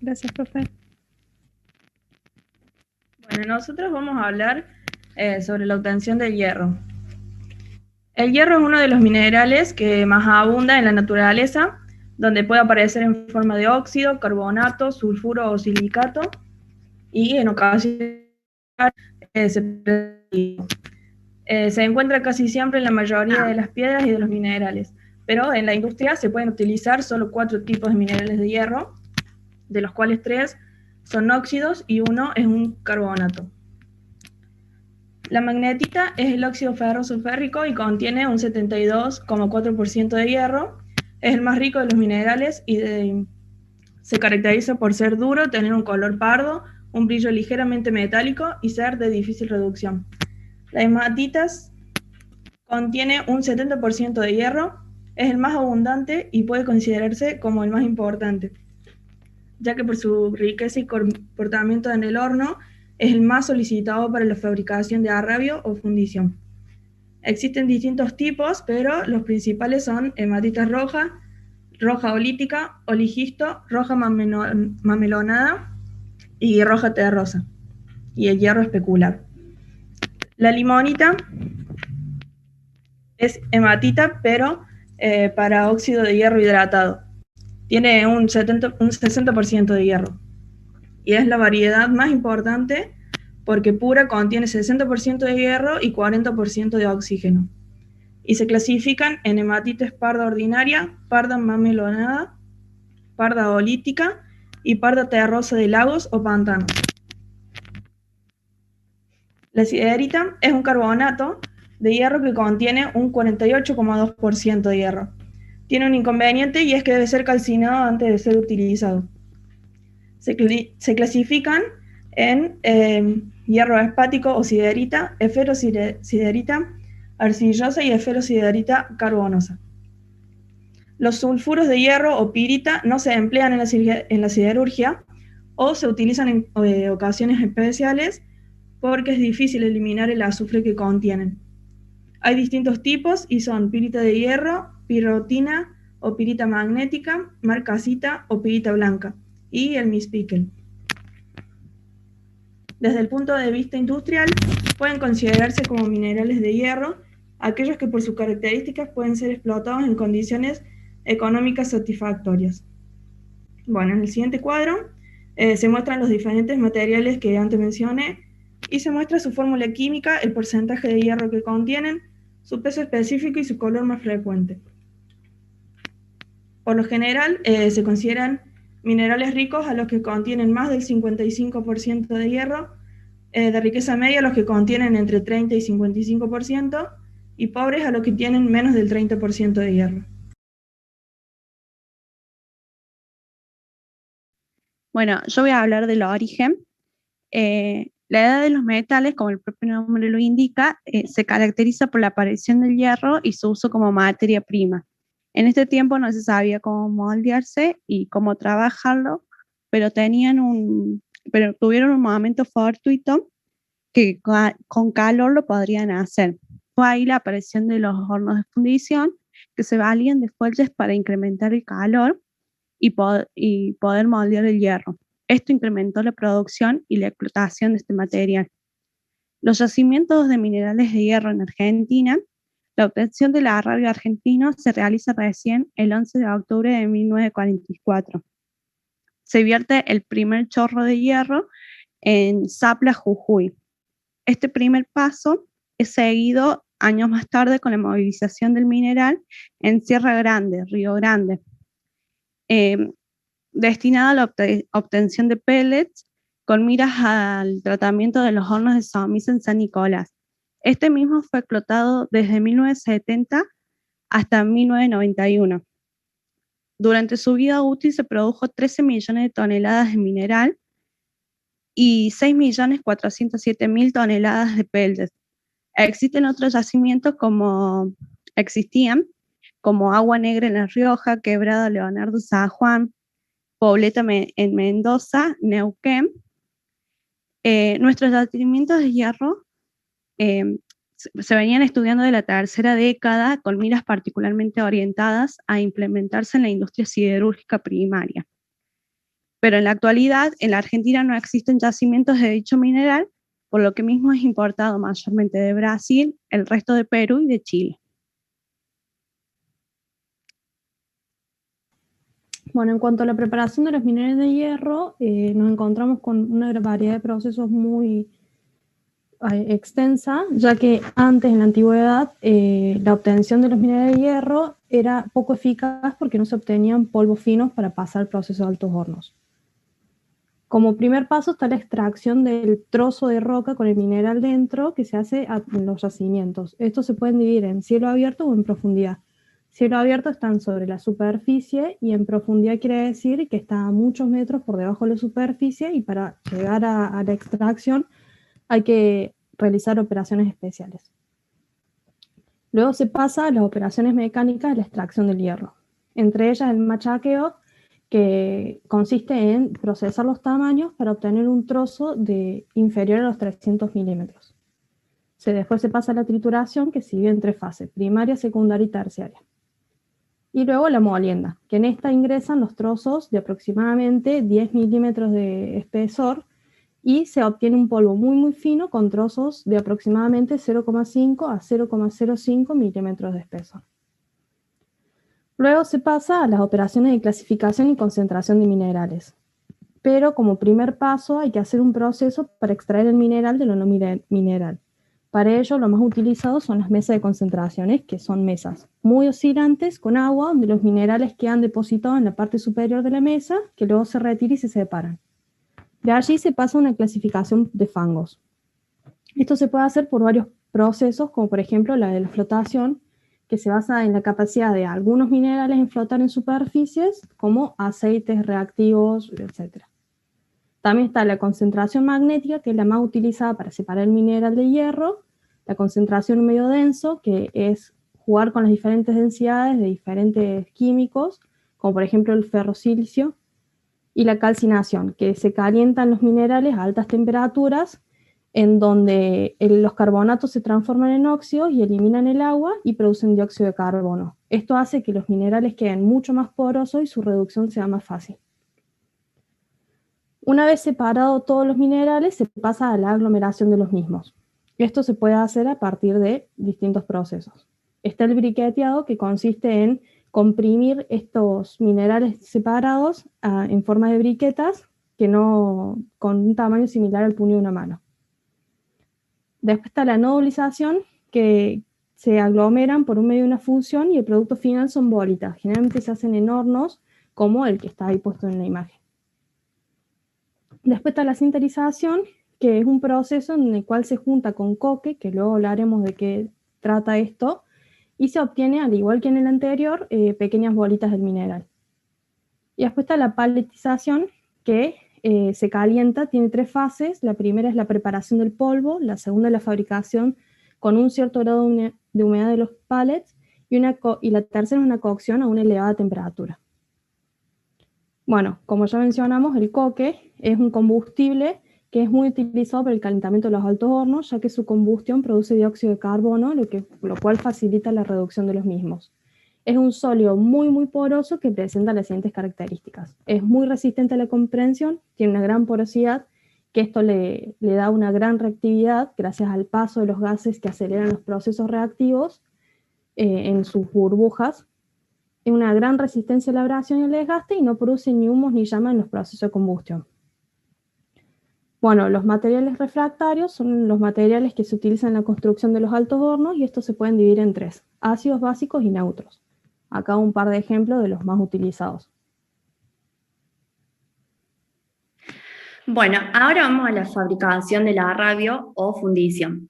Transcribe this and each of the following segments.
Gracias, profe. Bueno, nosotros vamos a hablar sobre la obtención del hierro. El hierro es uno de los minerales que más abunda en la naturaleza, donde puede aparecer en forma de óxido, carbonato, sulfuro o silicato, y en ocasiones se encuentra casi siempre en la mayoría de las piedras y de los minerales, pero en la industria se pueden utilizar solo 4 tipos de minerales de hierro, de los cuales 3 son óxidos y uno es un carbonato. La magnetita es el óxido ferroso férrico y contiene un 72,4% de hierro. Es el más rico de los minerales y se caracteriza por ser duro, tener un color pardo, un brillo ligeramente metálico y ser de difícil reducción. La hematitas contiene un 70% de hierro, es el más abundante y puede considerarse como el más importante, ya que por su riqueza y comportamiento en el horno es el más solicitado para la fabricación de arrabio o fundición. Existen distintos tipos, pero los principales son hematita roja, roja olítica, oligisto, roja mamelonada y roja terrosa, y el hierro especular. La limonita es hematita, pero para óxido de hierro hidratado. Tiene un 60% de hierro y es la variedad más importante porque pura contiene 60% de hierro y 40% de oxígeno. Y se clasifican en hematitis parda ordinaria, parda mamelonada, parda olítica y parda terrosa de lagos o pantanos. La siderita es un carbonato de hierro que contiene un 48,2% de hierro. Tiene un inconveniente y es que debe ser calcinado antes de ser utilizado. Se clasifican en hierro espático o siderita, esferosiderita, arcillosa y esferosiderita carbonosa. Los sulfuros de hierro o pirita no se emplean en la siderurgia o se utilizan en ocasiones especiales porque es difícil eliminar el azufre que contienen. Hay distintos tipos y son pirita de hierro, pirotina o pirita magnética, marcasita o pirita blanca y el mispíquel. Desde el punto de vista industrial, pueden considerarse como minerales de hierro aquellos que por sus características pueden ser explotados en condiciones económicas satisfactorias. Bueno, en el siguiente cuadro se muestran los diferentes materiales que antes mencioné y se muestra su fórmula química, el porcentaje de hierro que contienen, su peso específico y su color más frecuente. Por lo general, se consideran minerales ricos a los que contienen más del 55% de hierro, de riqueza media a los que contienen entre 30 y 55%, y pobres a los que tienen menos del 30% de hierro. Bueno, yo voy a hablar del origen. La edad de los metales, como el propio nombre lo indica, se caracteriza por la aparición del hierro y su uso como materia prima. En este tiempo no se sabía cómo moldearse y cómo trabajarlo, pero pero tuvieron un momento fortuito que con calor lo podrían hacer. Fue ahí la aparición de los hornos de fundición que se valían de fuelles para incrementar el calor y poder moldear el hierro. Esto incrementó la producción y la explotación de este material. Los yacimientos de minerales de hierro en Argentina, la obtención del arrabio argentino se realiza recién el 11 de octubre de 1944. Se vierte el primer chorro de hierro en Zapla, Jujuy. Este primer paso es seguido años más tarde con la movilización del mineral en Sierra Grande, Río Grande, eh, destinado a la obtención de pellets con miras al tratamiento de los hornos de Somisa en San Nicolás. Este mismo fue explotado desde 1970 hasta 1991. Durante su vida útil se produjo 13 millones de toneladas de mineral y 6.407.000 toneladas de pellets. Existen otros yacimientos existían, como Agua Negra en La Rioja, Quebrada Leonardo San Juan, Pobleta en Mendoza, Neuquén. Nuestros yacimientos de hierro eh, se venían estudiando de la tercera década con miras particularmente orientadas a implementarse en la industria siderúrgica primaria. pero en la actualidad en la Argentina no existen yacimientos de dicho mineral, por lo que mismo es importado mayormente de Brasil, el resto de Perú y de Chile. Bueno, en cuanto a la preparación de los minerales de hierro, nos encontramos con una variedad de procesos muy extensa, ya que antes, en la antigüedad, la obtención de los minerales de hierro era poco eficaz porque no se obtenían polvos finos para pasar el proceso de altos hornos. Como primer paso está la extracción del trozo de roca con el mineral dentro que se hace en los yacimientos. Estos se pueden dividir en cielo abierto o en profundidad. Cielo abierto están sobre la superficie y en profundidad quiere decir que está a muchos metros por debajo de la superficie y para llegar a la extracción hay que realizar operaciones especiales. Luego se pasa a las operaciones mecánicas de la extracción del hierro. Entre ellas el machaqueo, que consiste en procesar los tamaños para obtener un trozo inferior a los 300 milímetros. Después se pasa a la trituración, que sigue en 3 fases, primaria, secundaria y terciaria. Y luego la molienda, que en esta ingresan los trozos de aproximadamente 10 milímetros de espesor y se obtiene un polvo muy muy fino con trozos de aproximadamente 0,5 a 0,05 milímetros de espesor. Luego se pasa a las operaciones de clasificación y concentración de minerales. Pero como primer paso hay que hacer un proceso para extraer el mineral de lo no mineral. Para ello lo más utilizado son las mesas de concentraciones, que son mesas muy oscilantes con agua, donde los minerales quedan depositados en la parte superior de la mesa, que luego se retira y se separan. De allí se pasa a una clasificación de fangos. Esto se puede hacer por varios procesos, como por ejemplo la de la flotación, que se basa en la capacidad de algunos minerales en flotar en superficies, como aceites, reactivos, etc. También está la concentración magnética, que es la más utilizada para separar el mineral de hierro, la concentración medio denso, que es jugar con las diferentes densidades de diferentes químicos, como por ejemplo el ferrosilicio, y la calcinación, que se calientan los minerales a altas temperaturas, en donde los carbonatos se transforman en óxidos y eliminan el agua y producen dióxido de carbono. Esto hace que los minerales queden mucho más porosos y su reducción sea más fácil. Una vez separados todos los minerales, se pasa a la aglomeración de los mismos. Esto se puede hacer a partir de distintos procesos. Está el briqueteado, que consiste en comprimir estos minerales separados en forma de briquetas con un tamaño similar al puño de una mano. Después está la nodulización, que se aglomeran por un medio de una fusión y el producto final son bolitas. Generalmente se hacen en hornos, como el que está ahí puesto en la imagen. Después está la sinterización, que es un proceso en el cual se junta con coque, que luego hablaremos de qué trata esto, y se obtiene, al igual que en el anterior, pequeñas bolitas del mineral. Y después está la paletización, que se calienta, tiene 3 fases. La primera es la preparación del polvo, la segunda es la fabricación con un cierto grado de humedad de los pallets, y la tercera es una cocción a una elevada temperatura. Bueno, como ya mencionamos, el coque es un combustible que es muy utilizado para el calentamiento de los altos hornos, ya que su combustión produce dióxido de carbono, lo cual facilita la reducción de los mismos. Es un sólido muy muy poroso que presenta las siguientes características. Es muy resistente a la compresión, tiene una gran porosidad, que esto le da una gran reactividad gracias al paso de los gases que aceleran los procesos reactivos en sus burbujas. Una gran resistencia a la abrasión y al desgaste, y no produce ni humos ni llama en los procesos de combustión. Bueno, los materiales refractarios son los materiales que se utilizan en la construcción de los altos hornos, y estos se pueden dividir en 3, ácidos, básicos y neutros. Acá un par de ejemplos de los más utilizados. Bueno, ahora vamos a la fabricación del arrabio o fundición.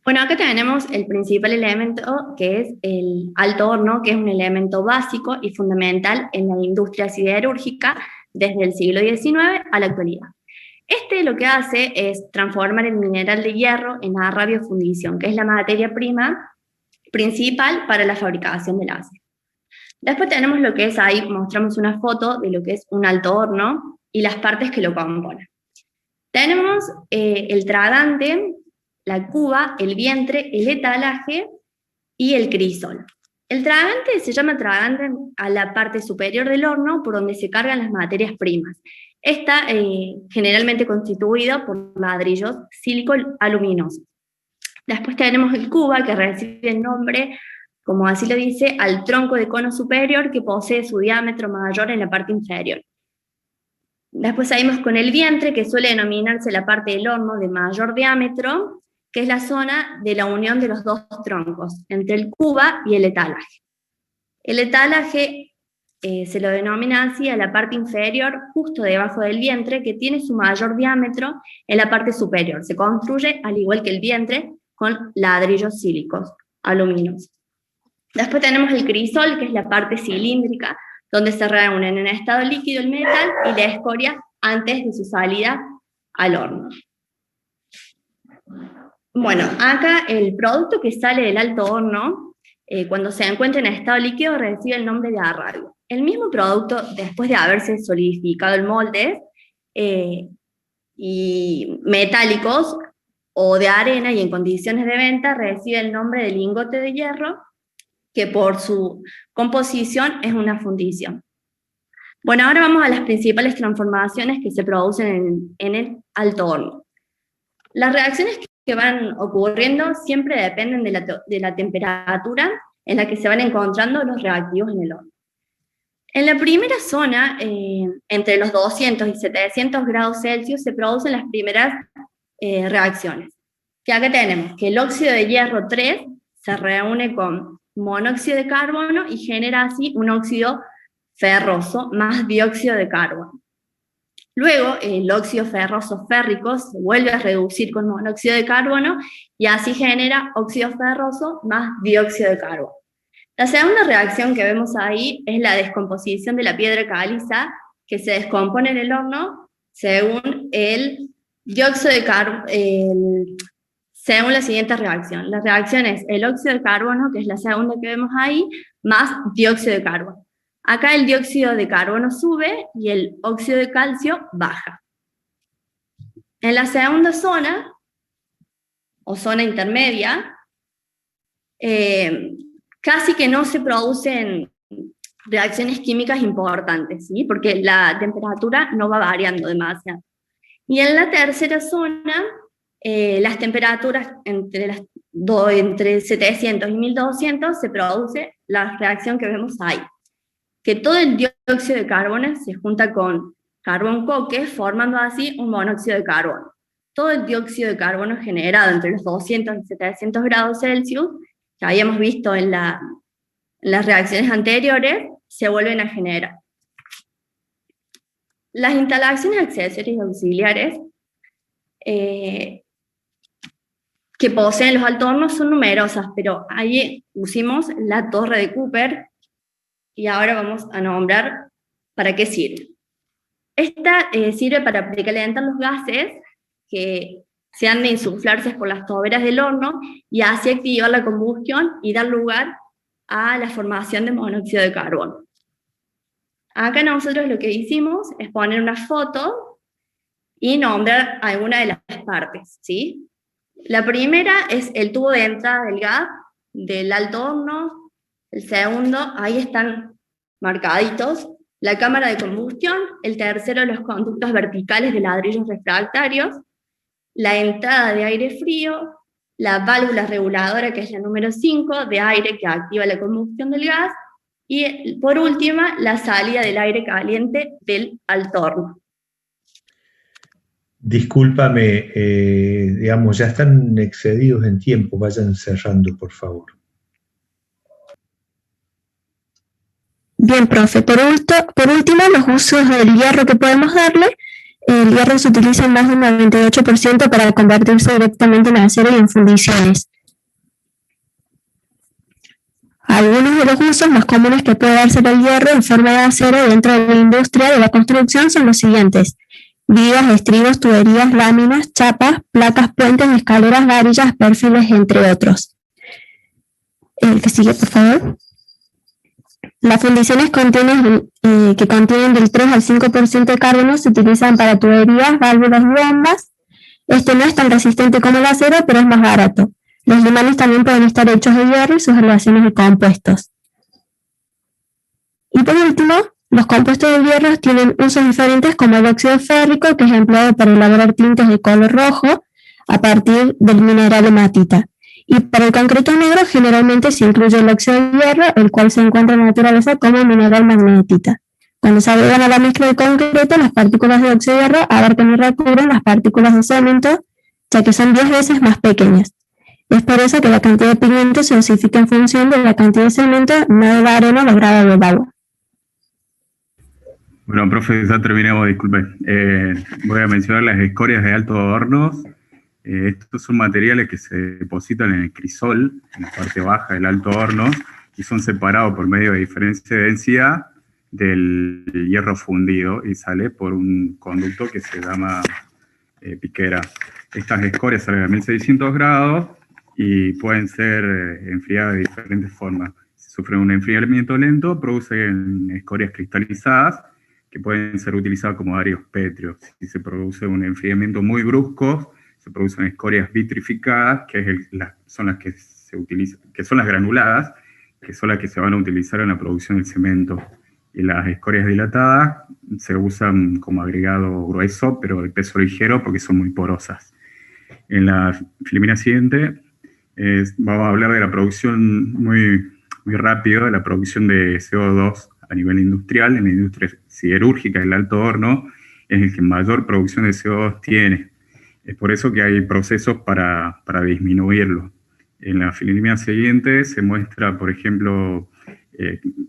Bueno, acá tenemos el principal elemento, que es el alto horno, que es un elemento básico y fundamental en la industria siderúrgica desde el siglo XIX a la actualidad. Este lo que hace es transformar el mineral de hierro en arrabio fundición, que es la materia prima principal para la fabricación del acero. Después tenemos lo que es, ahí mostramos una foto de lo que es un alto horno y las partes que lo componen. Tenemos el tragante, la cuba, el vientre, el etalaje y el crisol. El tragante se llama tragante a la parte superior del horno por donde se cargan las materias primas. Está generalmente constituida por ladrillos sílico-aluminosos. Después tenemos el cuba, que recibe el nombre, como así lo dice, al tronco de cono superior que posee su diámetro mayor en la parte inferior. Después seguimos con el vientre, que suele denominarse la parte del horno de mayor diámetro, que es la zona de la unión de los dos troncos, entre el cuba y el etalaje. El etalaje se lo denomina así a la parte inferior, justo debajo del vientre, que tiene su mayor diámetro en la parte superior. Se construye, al igual que el vientre, con ladrillos sílicos, aluminosos. Después tenemos el crisol, que es la parte cilíndrica, donde se reúnen en estado líquido el metal y la escoria antes de su salida al horno. Bueno, acá el producto que sale del alto horno, cuando se encuentra en estado líquido, recibe el nombre de arrabio. El mismo producto, después de haberse solidificado el molde, y metálicos o de arena y en condiciones de venta, recibe el nombre de lingote de hierro, que por su composición es una fundición. Bueno, ahora vamos a las principales transformaciones que se producen en el alto horno. Las reacciones que van ocurriendo siempre dependen de la temperatura en la que se van encontrando los reactivos en el horno. En la primera zona, entre los 200 y 700 grados Celsius, se producen las primeras reacciones. Que acá tenemos que el óxido de hierro 3 se reúne con monóxido de carbono y genera así un óxido ferroso más dióxido de carbono. Luego, el óxido ferroso férrico se vuelve a reducir con monóxido de carbono y así genera óxido ferroso más dióxido de carbono. La segunda reacción que vemos ahí es la descomposición de la piedra caliza, que se descompone en el horno según el dióxido de carbono, según la siguiente reacción. La reacción es el óxido de carbono, que es la segunda que vemos ahí, más dióxido de carbono. Acá el dióxido de carbono sube y el óxido de calcio baja. En la segunda zona, o zona intermedia, casi que no se producen reacciones químicas importantes, ¿sí? Porque la temperatura no va variando demasiado. Y en la tercera zona, las temperaturas entre 700 y 1200 se produce la reacción que vemos ahí, que todo el dióxido de carbono se junta con carbón coque, formando así un monóxido de carbono. Todo el dióxido de carbono generado entre los 200 y 700 grados Celsius, que habíamos visto en las reacciones anteriores, se vuelven a generar. Las instalaciones accesorias y auxiliares que poseen los altos hornos son numerosas, pero ahí pusimos la torre de Cooper, y ahora vamos a nombrar para qué sirve. Esta sirve para precalentar los gases que se han de insuflarse por las toberas del horno y así activar la combustión y dar lugar a la formación de monóxido de carbono. Acá nosotros lo que hicimos es poner una foto y nombrar alguna de las partes, ¿sí? La primera es el tubo de entrada del gas del alto horno. El segundo, ahí están marcaditos, la cámara de combustión. El tercero, los conductos verticales de ladrillos refractarios. La entrada de aire frío, la válvula reguladora, que es la número 5, de aire que activa la combustión del gas, y por último, la salida del aire caliente del alto horno. Discúlpame, digamos, ya están excedidos en tiempo, vayan cerrando, por favor. Bien, profe, por último, los usos del hierro que podemos darle. El hierro se utiliza en más de un 98% para convertirse directamente en acero y en fundiciones. Algunos de los usos más comunes que puede darse el hierro en forma de acero dentro de la industria de la construcción son los siguientes: vigas, estribos, tuberías, láminas, chapas, placas, puentes, escaleras, varillas, perfiles, entre otros. El que sigue, por favor. Las fundiciones que contienen del 3 al 5% de carbono se utilizan para tuberías, válvulas y bombas. Este no es tan resistente como el acero, pero es más barato. Los imanes también pueden estar hechos de hierro y sus relaciones de compuestos. Y por último, los compuestos del hierro tienen usos diferentes, como el óxido férrico, que es empleado para elaborar tintes de color rojo a partir del mineral hematita. Y para el concreto negro generalmente se incluye el óxido de hierro, el cual se encuentra en la naturaleza como mineral magnetita. Cuando se agregan a la mezcla de concreto, las partículas de óxido de hierro abarcan y recubren las partículas de cemento, ya que son 10 veces más pequeñas. Es por eso que la cantidad de pigmento se dosifica en función de la cantidad de cemento, no de la arena lograda del agua. Bueno, profe, ya terminamos, disculpe. Voy a mencionar las escorias de altos hornos. Estos son materiales que se depositan en el crisol, en la parte baja del alto horno, y son separados por medio de diferencia de densidad del hierro fundido y sale por un conducto que se llama piquera. Estas escorias salen a 1600 grados y pueden ser enfriadas de diferentes formas. Si sufren un enfriamiento lento, producen escorias cristalizadas que pueden ser utilizadas como arios pétreos. Si se produce un enfriamiento muy brusco, se producen escorias vitrificadas, que son las que se utilizan, que son las granuladas, que son las que se van a utilizar en la producción del cemento. Y las escorias dilatadas se usan como agregado grueso, pero de peso ligero, porque son muy porosas. En la filmina siguiente vamos a hablar de la producción muy rápido, de la producción de CO2 a nivel industrial. En la industria siderúrgica, el alto horno es el que mayor producción de CO2 tiene. Es por eso que hay procesos para disminuirlo. En la filmina siguiente se muestra, por ejemplo,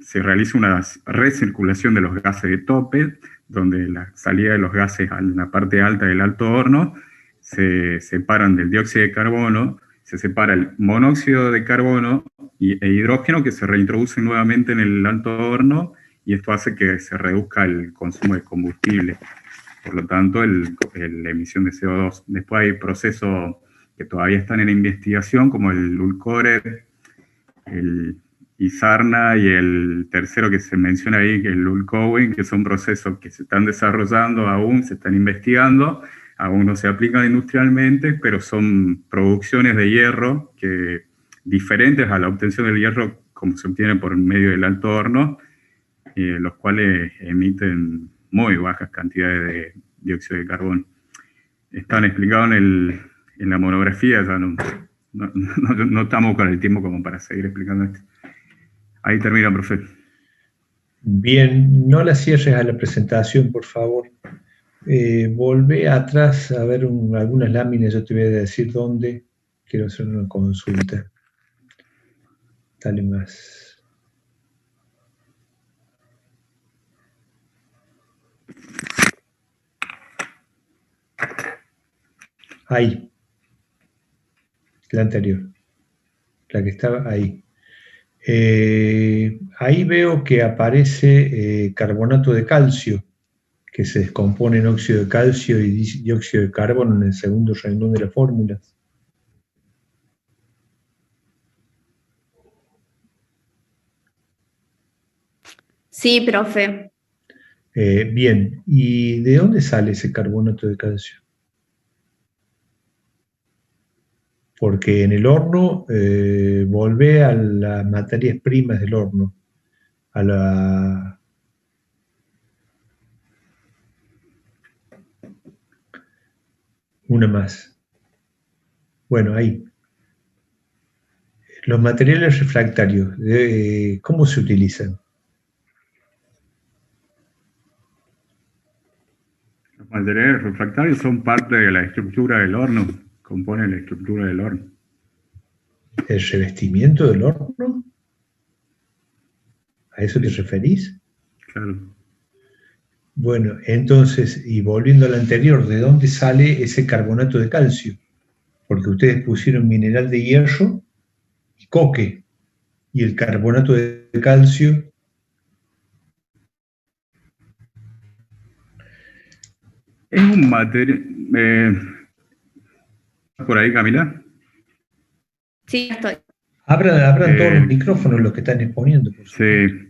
se realiza una recirculación de los gases de tope, donde la salida de los gases en la parte alta del alto horno se separan del dióxido de carbono, se separa el monóxido de carbono e hidrógeno, que se reintroducen nuevamente en el alto horno, y esto hace que se reduzca el consumo de combustible. Por lo tanto, la emisión de CO2. Después hay procesos que todavía están en investigación, como el Lulcore, el Izarna y el tercero que se menciona ahí, que es el Lulcowen, que son procesos que se están desarrollando aún, se están investigando, aún no se aplican industrialmente, pero son producciones de hierro diferentes a la obtención del hierro como se obtiene por medio del alto horno, los cuales emiten muy bajas cantidades de dióxido de carbono. Están explicados en la monografía, ya no estamos con el tiempo como para seguir explicando esto. Ahí termina, profe. Bien, no la cierres a la presentación, por favor. Volvé atrás a ver algunas láminas, yo te voy a decir dónde. Quiero hacer una consulta. Dale más. Ahí. La anterior. La que estaba ahí. Ahí veo que aparece carbonato de calcio, que se descompone en óxido de calcio y dióxido de carbono en el segundo renglón de la fórmula. Sí, profe. Bien, ¿y de dónde sale ese carbonato de calcio? Porque en el horno volvé a las materias primas del horno, una más. Bueno, ahí. Los materiales refractarios, ¿cómo se utilizan? Los materiales refractarios son parte de la estructura del horno, componen la estructura del horno. ¿El revestimiento del horno? ¿A eso te referís? Claro. Bueno, entonces, y volviendo al anterior, ¿de dónde sale ese carbonato de calcio? Porque ustedes pusieron mineral de hierro y coque, y el carbonato de calcio. Es un material... ¿Por ahí, Camila? Sí, estoy. Abran todos los micrófonos los que están exponiendo. Por sí.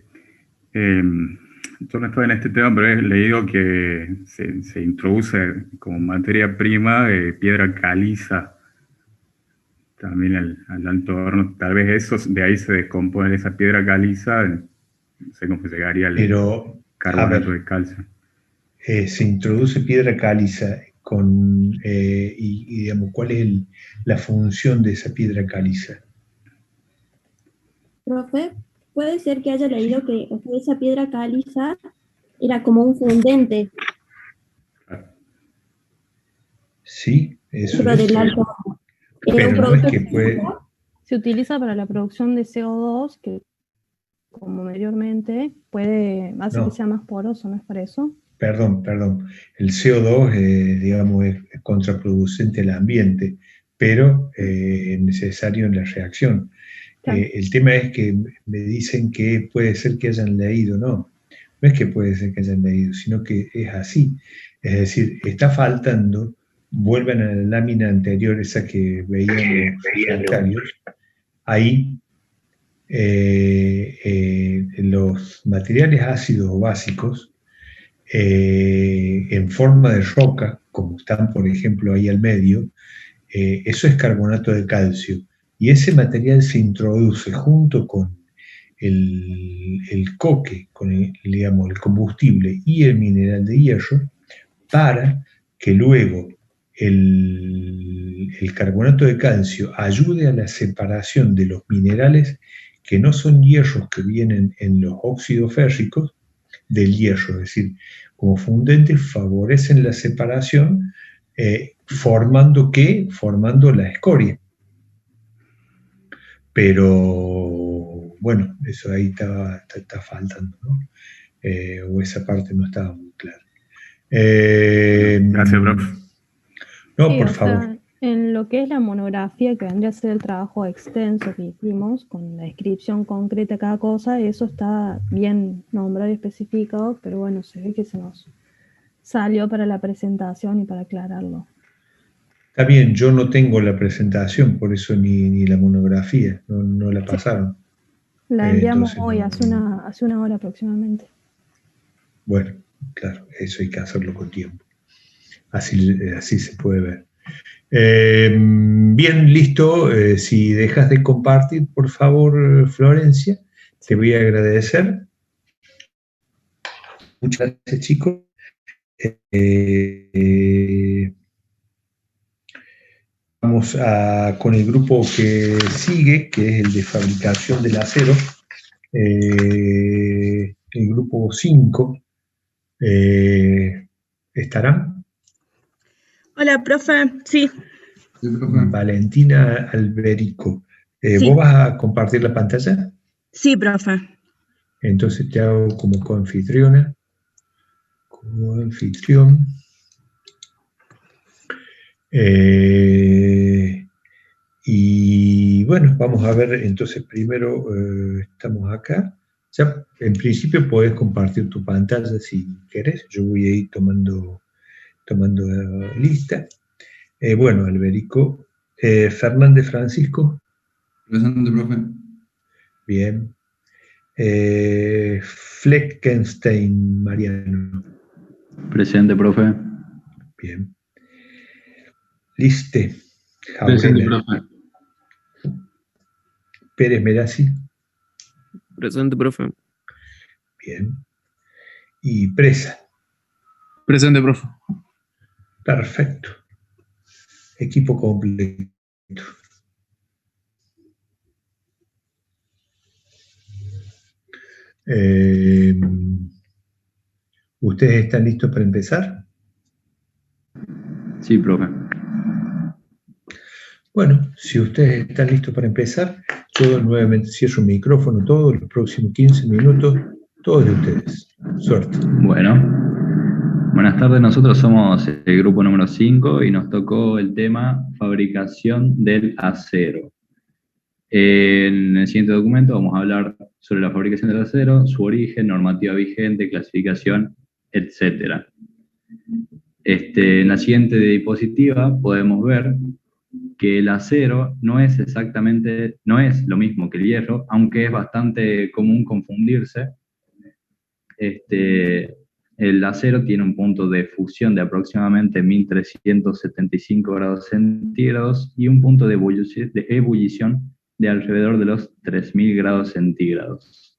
Yo no estoy en este tema, pero he leído que se introduce como materia prima piedra caliza también al alto horno. Tal vez de ahí se descompone esa piedra caliza No sé cómo llegaría el Pero, carbonato de calcio. Se introduce piedra caliza y digamos, ¿cuál es la función de esa piedra caliza? Profe, puede ser que haya leído que esa piedra caliza era como un fundente Sí, eso dentro es. del alto. Era un Pero no es producto que puede... Se utiliza para la producción de CO2, que como anteriormente hace que sea más poroso, ¿no es para eso? Perdón. El CO2, digamos, es contraproducente al ambiente, pero es necesario en la reacción. Claro. El tema es que me dicen que puede ser que hayan leído, no es que puede ser que hayan leído, sino que es así. Es decir, está faltando, vuelvan a la lámina anterior, esa que veían los refractarios, ahí los materiales ácidos o básicos en forma de roca, como están por ejemplo ahí al medio, eso es carbonato de calcio. Y ese material se introduce junto con el coque, con digamos, el combustible y el mineral de hierro, para que luego el carbonato de calcio ayude a la separación de los minerales que no son hierros que vienen en los óxidos férricos del hierro, es decir, como fundentes favorecen la separación formando la escoria. Pero bueno, eso ahí está faltando, ¿no? O esa parte no estaba muy clara. Gracias, profe. No, Sí, por o favor. sea, en lo que es la monografía, que vendría a ser el trabajo extenso que hicimos, con la descripción concreta de cada cosa, eso está bien nombrado y especificado, pero bueno, se ve que se nos salió para la presentación y para aclararlo. Está bien, yo no tengo la presentación, por eso ni la monografía, no la pasaron. La enviamos Entonces, hoy, hace una hora aproximadamente. Bueno, claro, eso hay que hacerlo con tiempo. Así se puede ver. Bien, listo. Si dejas de compartir, por favor, Florencia, te voy a agradecer. Muchas gracias, chicos. Vamos con el grupo que sigue, que es el de fabricación del acero. El grupo 5. ¿Estarán? Hola, profe. Sí. Valentina Alberico. Sí. ¿Vos vas a compartir la pantalla? Sí, profe. Entonces te hago como coanfitriona. Coanfitrión. Y bueno, vamos a ver, entonces primero estamos acá. Ya en principio podés compartir tu pantalla si querés. Yo voy a ir tomando lista. Bueno, Alberico. Fernández Francisco. Presente, profe. Bien. Fleckenstein Mariano. Presente, profe. Bien. Liste. Presente, profe. Pérez Merazzi. Presente, profe. Bien. Y Presa. Presente, profe. Perfecto. Equipo completo. ¿Ustedes están listos para empezar? Sí, profe. Bueno, si ustedes están listos para empezar, yo nuevamente cierro el micrófono, todos los próximos 15 minutos, todos de ustedes. Suerte. Bueno. Buenas tardes, nosotros somos el grupo número 5 y nos tocó el tema fabricación del acero. En el siguiente documento vamos a hablar sobre la fabricación del acero, su origen, normativa vigente, clasificación, etc. En la siguiente diapositiva podemos ver que el acero no es lo mismo que el hierro, aunque es bastante común confundirse. El acero tiene un punto de fusión de aproximadamente 1375 grados centígrados y un punto de ebullición de alrededor de los 3000 grados centígrados.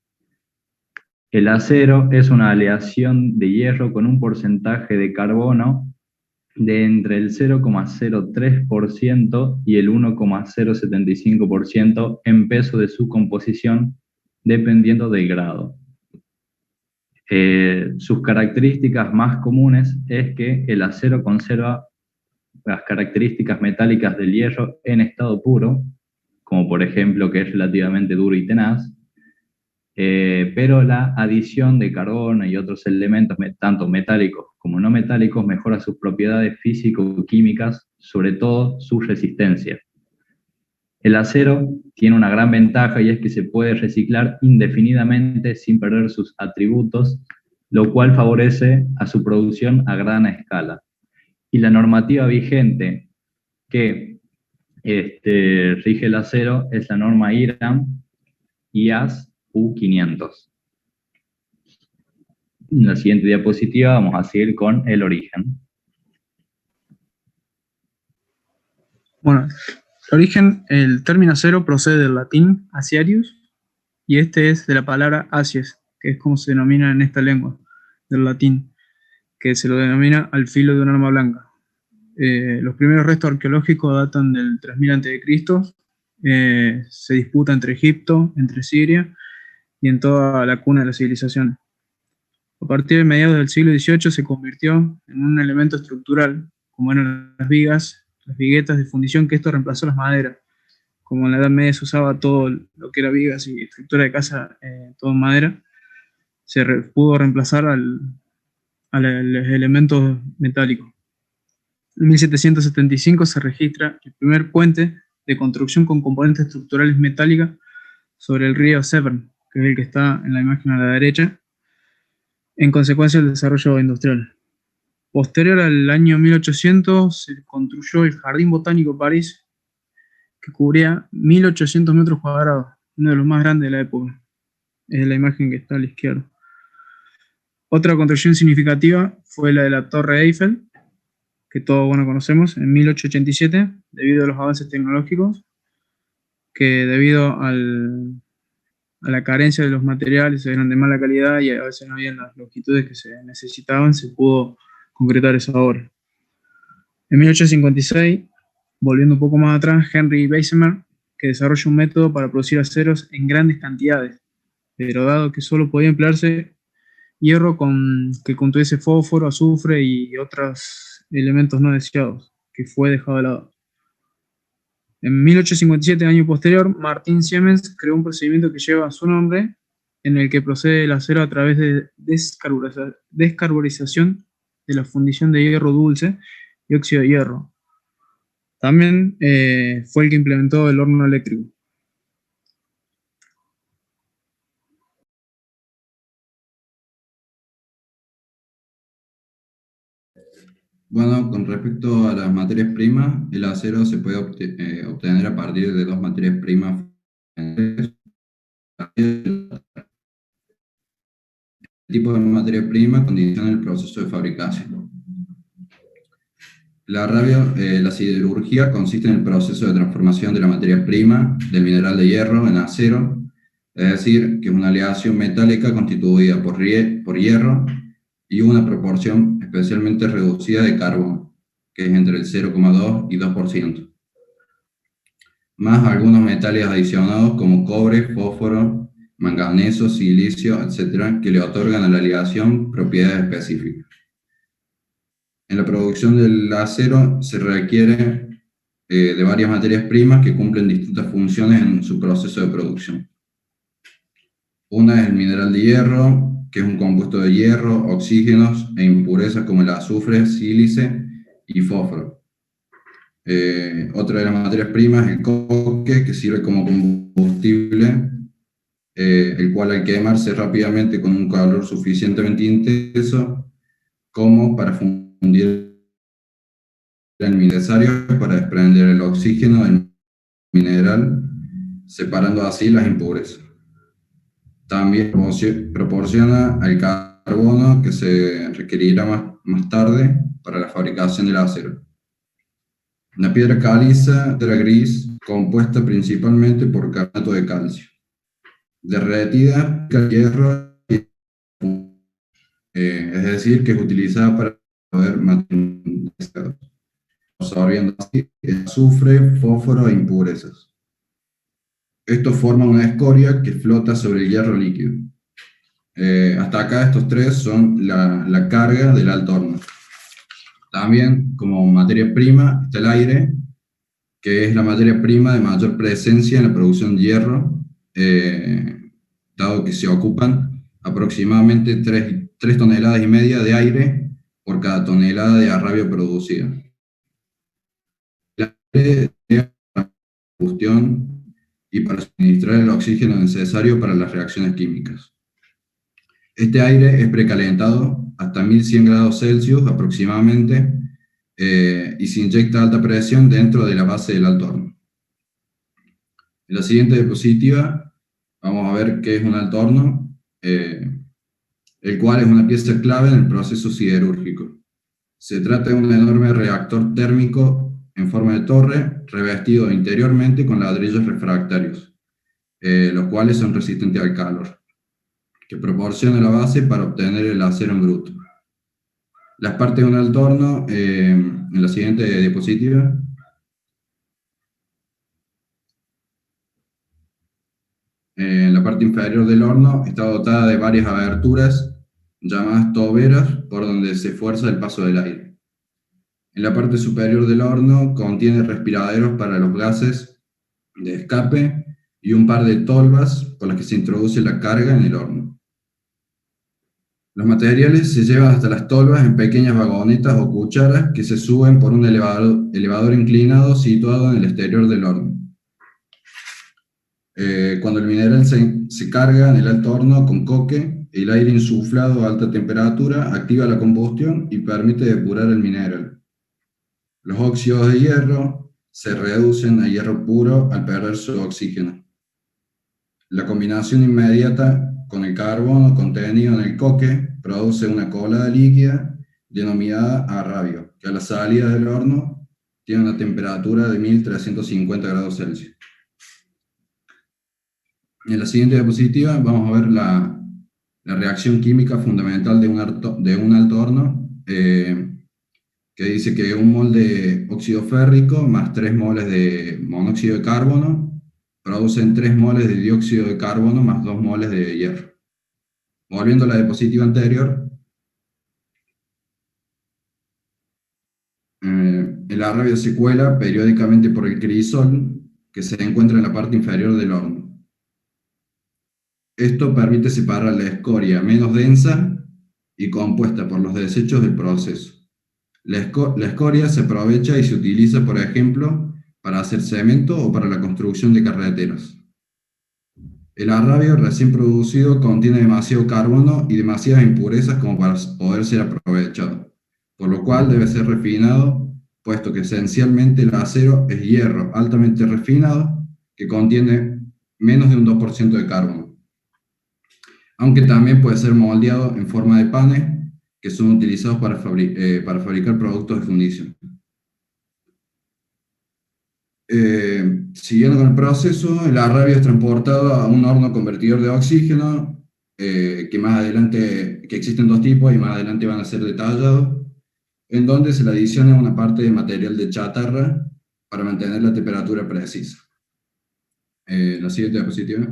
El acero es una aleación de hierro con un porcentaje de carbono de entre el 0,03% y el 1,075% en peso de su composición, dependiendo del grado. Sus características más comunes es que el acero conserva las características metálicas del hierro en estado puro, como por ejemplo que es relativamente duro y tenaz, pero la adición de carbono y otros elementos, tanto metálicos como no metálicos, mejora sus propiedades físico-químicas, sobre todo su resistencia. El acero tiene una gran ventaja y es que se puede reciclar indefinidamente sin perder sus atributos, lo cual favorece a su producción a gran escala. Y la normativa vigente que rige el acero es la norma IRAM IAS U500. En la siguiente diapositiva vamos a seguir con el origen. Bueno, el origen, el término acero procede del latín aciarius, y este es de la palabra acies, que es como se denomina en esta lengua, del latín, que se lo denomina al filo de un arma blanca. Los primeros restos arqueológicos datan del 3000 a.C., se disputa entre Egipto, entre Siria, y en toda la cuna de la civilización. A partir de mediados del siglo XVIII se convirtió en un elemento estructural, como eran las vigas, las viguetas de fundición, que esto reemplazó las maderas. Como en la Edad Media se usaba todo lo que era vigas y estructura de casa, todo en madera, se pudo reemplazar a los elementos metálicos. En 1775 se registra el primer puente de construcción con componentes estructurales metálicas sobre el río Severn, que es el que está en la imagen a la derecha, en consecuencia del desarrollo industrial. Posterior al año 1800 se construyó el Jardín Botánico de París, que cubría 1800 metros cuadrados, uno de los más grandes de la época. Es la imagen que está a la izquierda. Otra construcción significativa fue la de la Torre Eiffel, que todos conocemos, en 1887, debido a los avances tecnológicos, que debido a la carencia de los materiales, eran de mala calidad y a veces no habían las longitudes que se necesitaban, se pudo concretar esa obra. En 1856, volviendo un poco más atrás, Henry Bessemer, que desarrolla un método para producir aceros en grandes cantidades, pero dado que solo podía emplearse hierro que contuviese fósforo, azufre y otros elementos no deseados, que fue dejado de lado. En 1857, año posterior, Martin Siemens creó un procedimiento que lleva su nombre, en el que procede el acero a través de descarbonización de la fundición de hierro dulce y óxido de hierro. También fue el que implementó el horno eléctrico. Bueno, con respecto a las materias primas, el acero se puede obtener a partir de dos materias primas. El tipo de materia prima condiciona el proceso de fabricación. La siderurgia consiste en el proceso de transformación de la materia prima del mineral de hierro en acero, es decir, que es una aleación metálica constituida por hierro y una proporción especialmente reducida de carbono, que es entre el 0,2 y 2%, más algunos metales adicionados como cobre, fósforo, manganeso, silicio, etc., que le otorgan a la aleación propiedades específicas. En la producción del acero se requiere de varias materias primas que cumplen distintas funciones en su proceso de producción. Una es el mineral de hierro, que es un compuesto de hierro, oxígenos e impurezas como el azufre, sílice y fósforo. Otra de las materias primas es el coque, que sirve como combustible, el cual al quemarse rápidamente con un calor suficientemente intenso como para fundir el necesario para desprender el oxígeno del mineral, separando así las impurezas. También proporciona al carbono que se requerirá más tarde para la fabricación del acero. La piedra caliza era gris, compuesta principalmente por carbonato de calcio. Derretida, el hierro y es decir, que es utilizada para poder mantener absorbiendo así azufre, fósforo e impurezas. Esto forma una escoria que flota sobre el hierro líquido. Hasta acá estos tres son la carga del alto horno. También como materia prima está el aire, que es la materia prima de mayor presencia en la producción de hierro, dado que se ocupan aproximadamente 3,5 toneladas de aire por cada tonelada de arrabio producida. El aire es para la combustión y para suministrar el oxígeno necesario para las reacciones químicas. Este aire es precalentado hasta 1100 grados Celsius aproximadamente, y se inyecta a alta presión dentro de la base del alto horno. En la siguiente diapositiva vamos a ver qué es un alto horno, el cual es una pieza clave en el proceso siderúrgico. Se trata de un enorme reactor térmico en forma de torre, revestido interiormente con ladrillos refractarios, los cuales son resistentes al calor, que proporciona la base para obtener el acero en bruto. Las partes de un alto horno, en la siguiente diapositiva. En la parte inferior del horno está dotada de varias aberturas, llamadas toberas, por donde se fuerza el paso del aire. En la parte superior del horno contiene respiraderos para los gases de escape y un par de tolvas por las que se introduce la carga en el horno. Los materiales se llevan hasta las tolvas en pequeñas vagonetas o cucharas que se suben por un elevador inclinado situado en el exterior del horno. Cuando el mineral se carga en el alto horno con coque, el aire insuflado a alta temperatura activa la combustión y permite depurar el mineral. Los óxidos de hierro se reducen a hierro puro al perder su oxígeno. La combinación inmediata con el carbono contenido en el coque produce una colada líquida denominada arrabio, que a la salida del horno tiene una temperatura de 1350 grados Celsius. En la siguiente diapositiva vamos a ver la reacción química fundamental de un alto horno, que dice que 1 mol de óxido férrico más 3 moles de monóxido de carbono producen 3 moles de dióxido de carbono más 2 moles de hierro. Volviendo a la diapositiva anterior, el arrabio se cuela periódicamente por el crisol que se encuentra en la parte inferior del horno. Esto permite separar la escoria menos densa y compuesta por los desechos del proceso. La escoria se aprovecha y se utiliza, por ejemplo, para hacer cemento o para la construcción de carreteras. El arrabio recién producido contiene demasiado carbono y demasiadas impurezas como para poder ser aprovechado, por lo cual debe ser refinado, puesto que esencialmente el acero es hierro altamente refinado que contiene menos de un 2% de carbono, aunque también puede ser moldeado en forma de panes que son utilizados para fabricar productos de fundición. Siguiendo con el proceso, el arrabio es transportado a un horno convertidor de oxígeno, que existen 2 tipos y más adelante van a ser detallados, en donde se le adiciona una parte de material de chatarra para mantener la temperatura precisa. La siguiente diapositiva.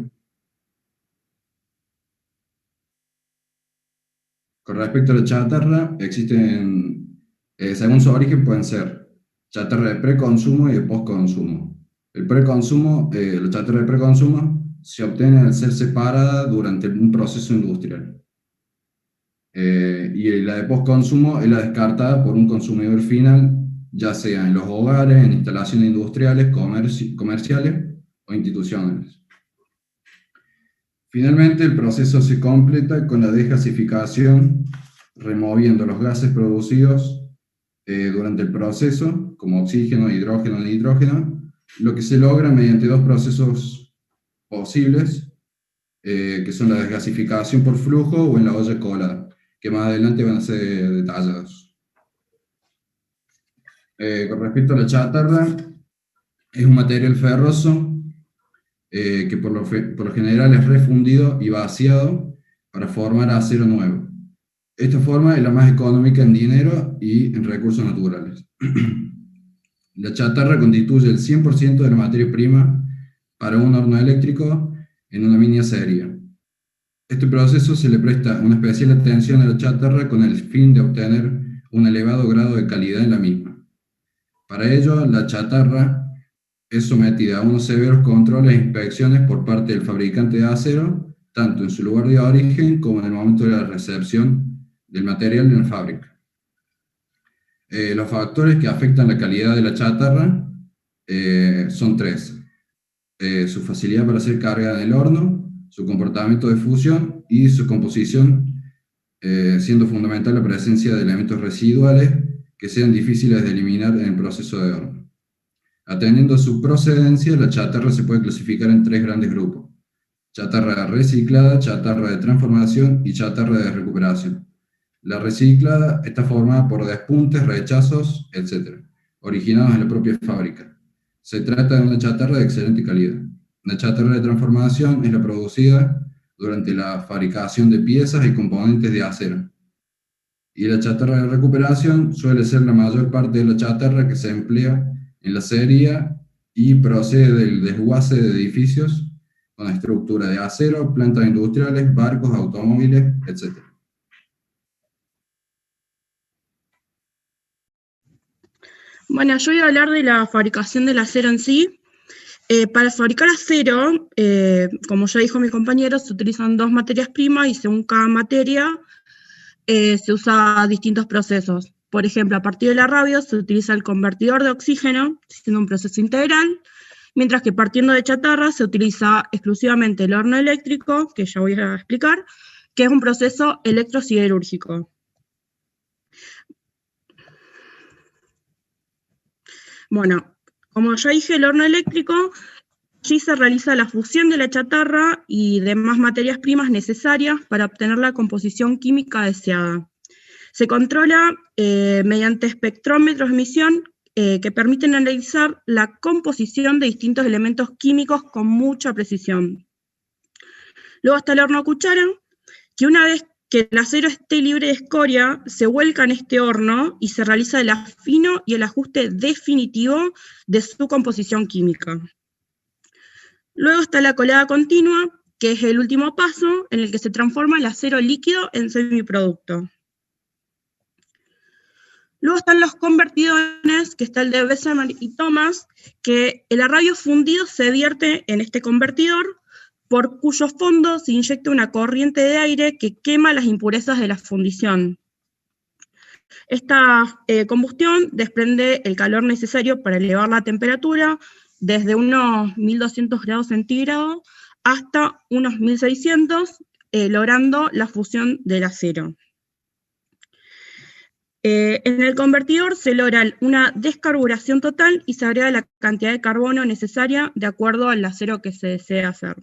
Con respecto a la chatarra, existen, según su origen, pueden ser chatarra de preconsumo y de postconsumo. La chatarra de preconsumo se obtiene al ser separada durante un proceso industrial. Y la de postconsumo es la descartada por un consumidor final, ya sea en los hogares, en instalaciones industriales, comerciales o institucionales. Finalmente, el proceso se completa con la desgasificación, removiendo los gases producidos durante el proceso, como oxígeno, hidrógeno, nitrógeno, lo que se logra mediante 2 procesos posibles, que son la desgasificación por flujo o en la olla colada, que más adelante van a ser detallados. Con respecto a la chatarra, es un material ferroso, que por lo general es refundido y vaciado para formar acero nuevo. Esta forma es la más económica en dinero y en recursos naturales. La chatarra constituye el 100% de la materia prima para un horno eléctrico en una mini acería. Este proceso se le presta una especial atención a la chatarra con el fin de obtener un elevado grado de calidad en la misma. Para ello, la chatarra es sometida a unos severos controles e inspecciones por parte del fabricante de acero, tanto en su lugar de origen como en el momento de la recepción del material en la fábrica. Los factores que afectan la calidad de la chatarra son tres. Su facilidad para ser cargada en el horno, su comportamiento de fusión y su composición, siendo fundamental la presencia de elementos residuales que sean difíciles de eliminar en el proceso de horno. Atendiendo a su procedencia, la chatarra se puede clasificar en tres grandes grupos: chatarra reciclada, chatarra de transformación y chatarra de recuperación. La reciclada está formada por despuntes, rechazos, etc., originados en la propia fábrica. Se trata de una chatarra de excelente calidad. La chatarra de transformación es la producida durante la fabricación de piezas y componentes de acero. Y la chatarra de recuperación suele ser la mayor parte de la chatarra que se emplea en la acería y procede del desguace de edificios con estructura de acero, plantas industriales, barcos, automóviles, etc. Bueno, yo voy a hablar de la fabricación del acero en sí. Para fabricar acero, como ya dijo mi compañero, se utilizan dos materias primas y según cada materia se usa distintos procesos. Por ejemplo, a partir del arrabio se utiliza el convertidor de oxígeno, siendo un proceso integral, mientras que partiendo de chatarra se utiliza exclusivamente el horno eléctrico, que ya voy a explicar, que es un proceso electrosiderúrgico. Bueno, como ya dije, el horno eléctrico, allí se realiza la fusión de la chatarra y demás materias primas necesarias para obtener la composición química deseada. Se controla mediante espectrómetros de emisión que permiten analizar la composición de distintos elementos químicos con mucha precisión. Luego está el horno a cuchara, que una vez que el acero esté libre de escoria, se vuelca en este horno y se realiza el afino y el ajuste definitivo de su composición química. Luego está la colada continua, que es el último paso en el que se transforma el acero líquido en semiproducto. Luego están los convertidores, que está el de Bessemer y Thomas, que el arrabio fundido se vierte en este convertidor, por cuyo fondo se inyecta una corriente de aire que quema las impurezas de la fundición. Esta combustión desprende el calor necesario para elevar la temperatura desde unos 1200 grados centígrados hasta unos 1600, logrando la fusión del acero. En el convertidor se logra una descarburación total y se agrega la cantidad de carbono necesaria de acuerdo al acero que se desea hacer.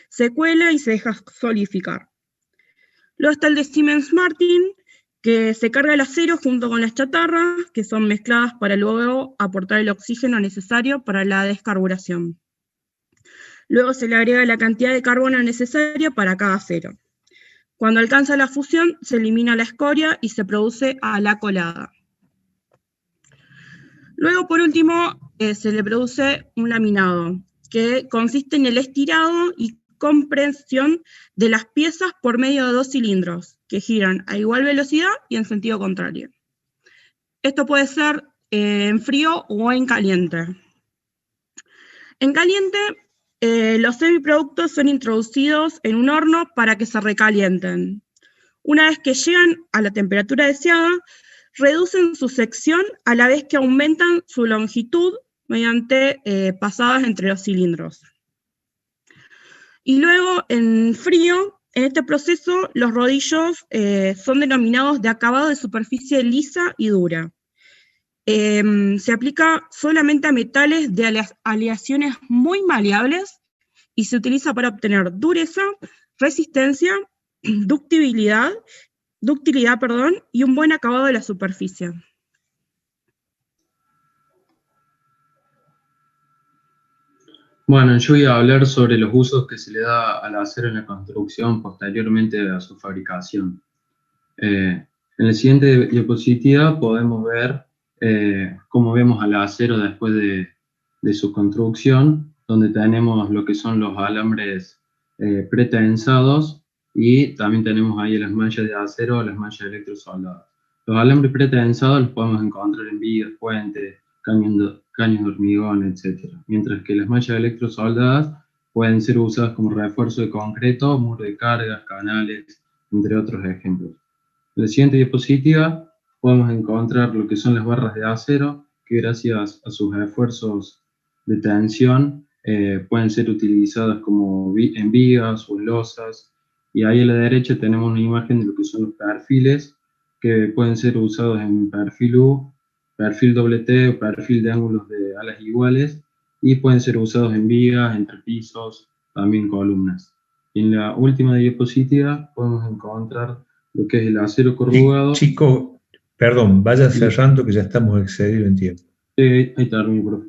Se cuela y se deja solidificar. Luego está el de Siemens Martin, que se carga el acero junto con las chatarras, que son mezcladas para luego aportar el oxígeno necesario para la descarburación. Luego se le agrega la cantidad de carbono necesaria para cada acero. Cuando alcanza la fusión, se elimina la escoria y se produce a la colada. Luego, por último, se le produce un laminado, que consiste en el estirado y compresión de las piezas por medio de dos cilindros, que giran a igual velocidad y en sentido contrario. Esto puede ser en frío o en caliente. En caliente, los semiproductos son introducidos en un horno para que se recalienten. Una vez que llegan a la temperatura deseada, reducen su sección a la vez que aumentan su longitud mediante pasadas entre los cilindros. Y luego, en frío, en este proceso, los rodillos son denominados de acabado de superficie lisa y dura. Se aplica solamente a metales de aleaciones muy maleables y se utiliza para obtener dureza, resistencia, ductilidad, y un buen acabado de la superficie. Bueno, yo voy a hablar sobre los usos que se le da al acero en la construcción posteriormente a su fabricación. En la siguiente diapositiva podemos ver cómo vemos al acero después de su construcción, donde tenemos lo que son los alambres pretensados y también tenemos ahí las manchas de acero o las manchas electrosoldadas. Los alambres pretensados los podemos encontrar en vigas, puentes, caños de hormigón, etc. Mientras que las manchas electrosoldadas pueden ser usadas como refuerzo de concreto, muro de cargas, canales, entre otros ejemplos. En la siguiente diapositiva podemos encontrar lo que son las barras de acero, que gracias a sus esfuerzos de tensión pueden ser utilizadas como en vigas o en losas. Y ahí a la derecha tenemos una imagen de lo que son los perfiles, que pueden ser usados en perfil U, perfil T o perfil de ángulos de alas iguales, y pueden ser usados en vigas, entre pisos, también columnas. Y en la última diapositiva podemos encontrar lo que es el acero corrugado. Chico, perdón, vaya cerrando que ya estamos excedidos en tiempo. Ahí termino, profe.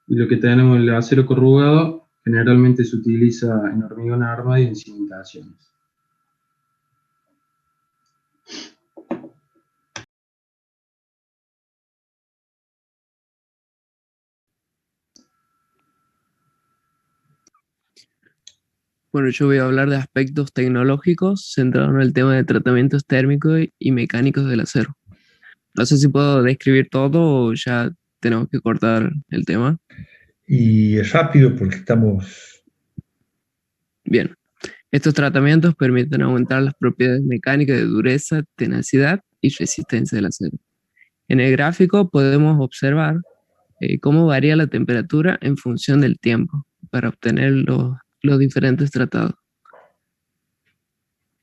Y lo que tenemos, el acero corrugado, generalmente se utiliza en hormigón armado y en cimentaciones. Bueno, yo voy a hablar de aspectos tecnológicos centrados en el tema de tratamientos térmicos y mecánicos del acero. No sé si puedo describir todo o ya tenemos que cortar el tema. Y rápido porque estamos... Bien. Estos tratamientos permiten aumentar las propiedades mecánicas de dureza, tenacidad y resistencia del acero. En el gráfico podemos observar cómo varía la temperatura en función del tiempo para obtener los diferentes tratados.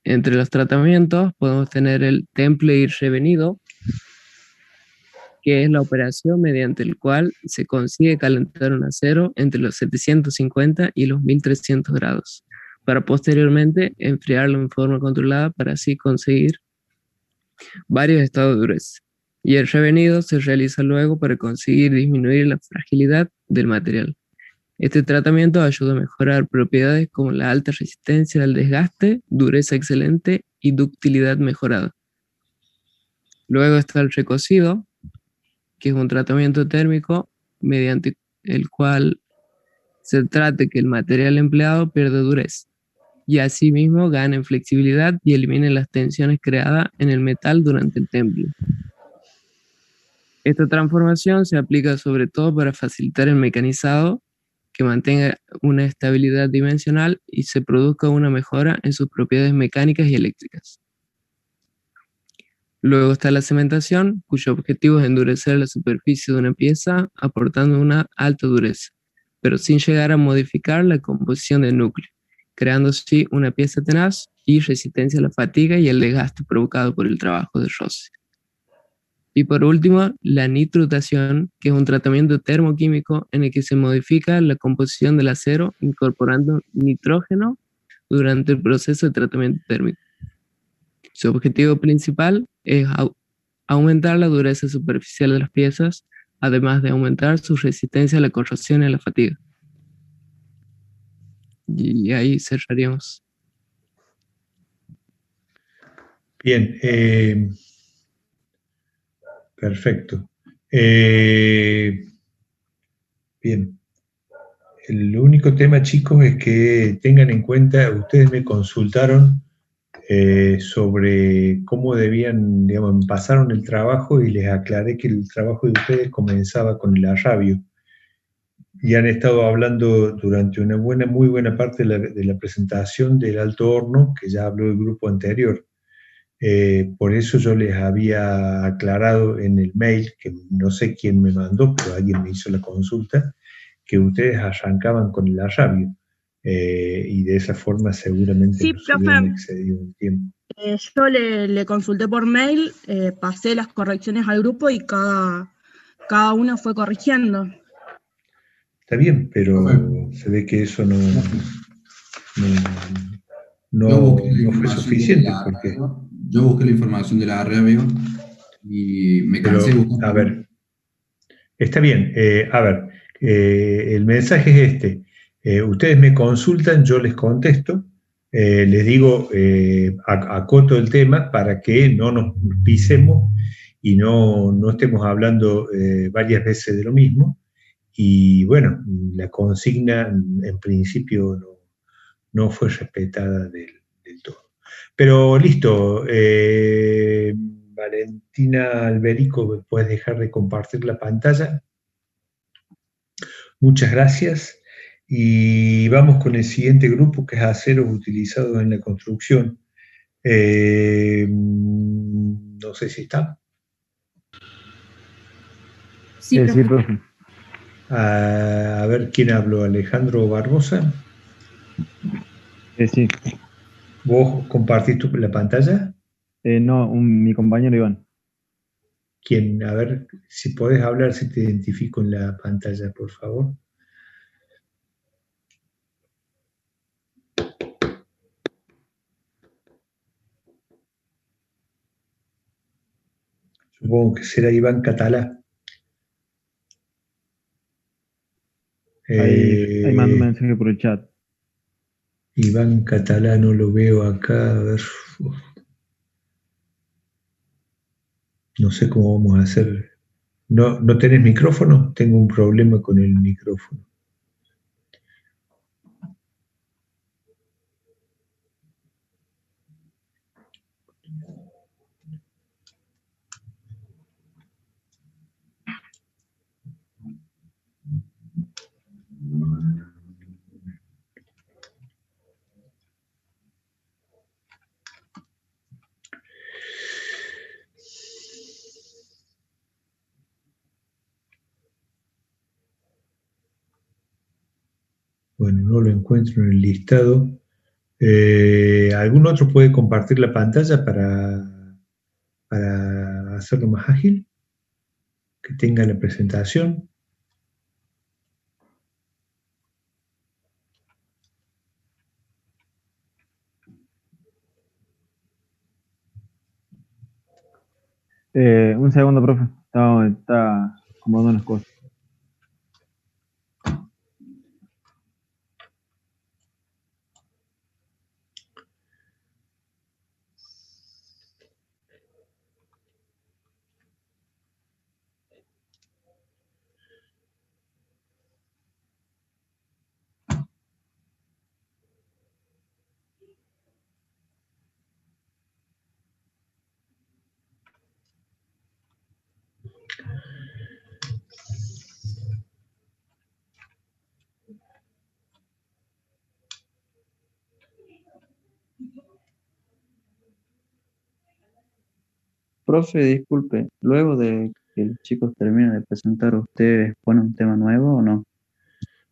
Entre los tratamientos podemos tener el temple y revenido, que es la operación mediante el cual se consigue calentar un acero entre los 750 y los 1300 grados, para posteriormente enfriarlo en forma controlada para así conseguir varios estados de dureza. Y el revenido se realiza luego para conseguir disminuir la fragilidad del material. Este tratamiento ayuda a mejorar propiedades como la alta resistencia al desgaste, dureza excelente y ductilidad mejorada. Luego está el recocido, que es un tratamiento térmico mediante el cual se trata que el material empleado pierda dureza y asimismo gane en flexibilidad y elimine las tensiones creadas en el metal durante el temple. Esta transformación se aplica sobre todo para facilitar el mecanizado, que mantenga una estabilidad dimensional y se produzca una mejora en sus propiedades mecánicas y eléctricas. Luego está la cementación, cuyo objetivo es endurecer la superficie de una pieza aportando una alta dureza, pero sin llegar a modificar la composición del núcleo, creando así una pieza tenaz y resistencia a la fatiga y el desgaste provocado por el trabajo de roce. Y por último, la nitrutación, que es un tratamiento termoquímico en el que se modifica la composición del acero incorporando nitrógeno durante el proceso de tratamiento térmico. Su objetivo principal es aumentar la dureza superficial de las piezas, además de aumentar su resistencia a la corrosión y a la fatiga. Y ahí cerraríamos. Bien, perfecto. Bien. El único tema, chicos, es que tengan en cuenta, ustedes me consultaron sobre cómo debían, digamos, pasaron el trabajo y les aclaré que el trabajo de ustedes comenzaba con el arrabio. Y han estado hablando durante una muy buena parte de la presentación del alto horno, que ya habló el grupo anterior. Por eso yo les había aclarado en el mail, que no sé quién me mandó, pero alguien me hizo la consulta, que ustedes arrancaban con el arrabio. Y de esa forma seguramente sí, no se hubieran excedido el tiempo. Yo le consulté por mail, pasé las correcciones al grupo y cada uno fue corrigiendo. Está bien, pero se ve que eso no fue suficiente. Yo busqué la información de la arrabio y me cansé de buscar. A ver, está bien. A ver, el mensaje es este. Ustedes me consultan, yo les contesto, les digo, acoto el tema para que no nos pisemos y no estemos hablando varias veces de lo mismo. Y bueno, la consigna en principio no fue respetada del todo. Pero listo, Valentina Alberico, ¿puedes dejar de compartir la pantalla? Muchas gracias. Y vamos con el siguiente grupo, que es aceros utilizados en la construcción. No sé si está. Sí, profe. A ver, ¿quién habló? ¿Alejandro Barbosa? Sí. ¿Vos compartís la pantalla? No, mi compañero Iván. ¿Quién? A ver, si podés hablar, si te identifico en la pantalla, por favor. Supongo que será Iván Catalá. Ahí mando un mensaje por el chat. Iván Catalá no lo veo acá. A ver. No sé cómo vamos a hacer. ¿No tenés micrófono? Tengo un problema con el micrófono. Bueno, no lo encuentro en el listado. ¿Algún otro puede compartir la pantalla para hacerlo más ágil? Que tenga la presentación. Un segundo, profe. Está acomodando unas cosas. Profe, disculpe, luego de que los chicos terminen de presentar, ¿ustedes ponen un tema nuevo o no?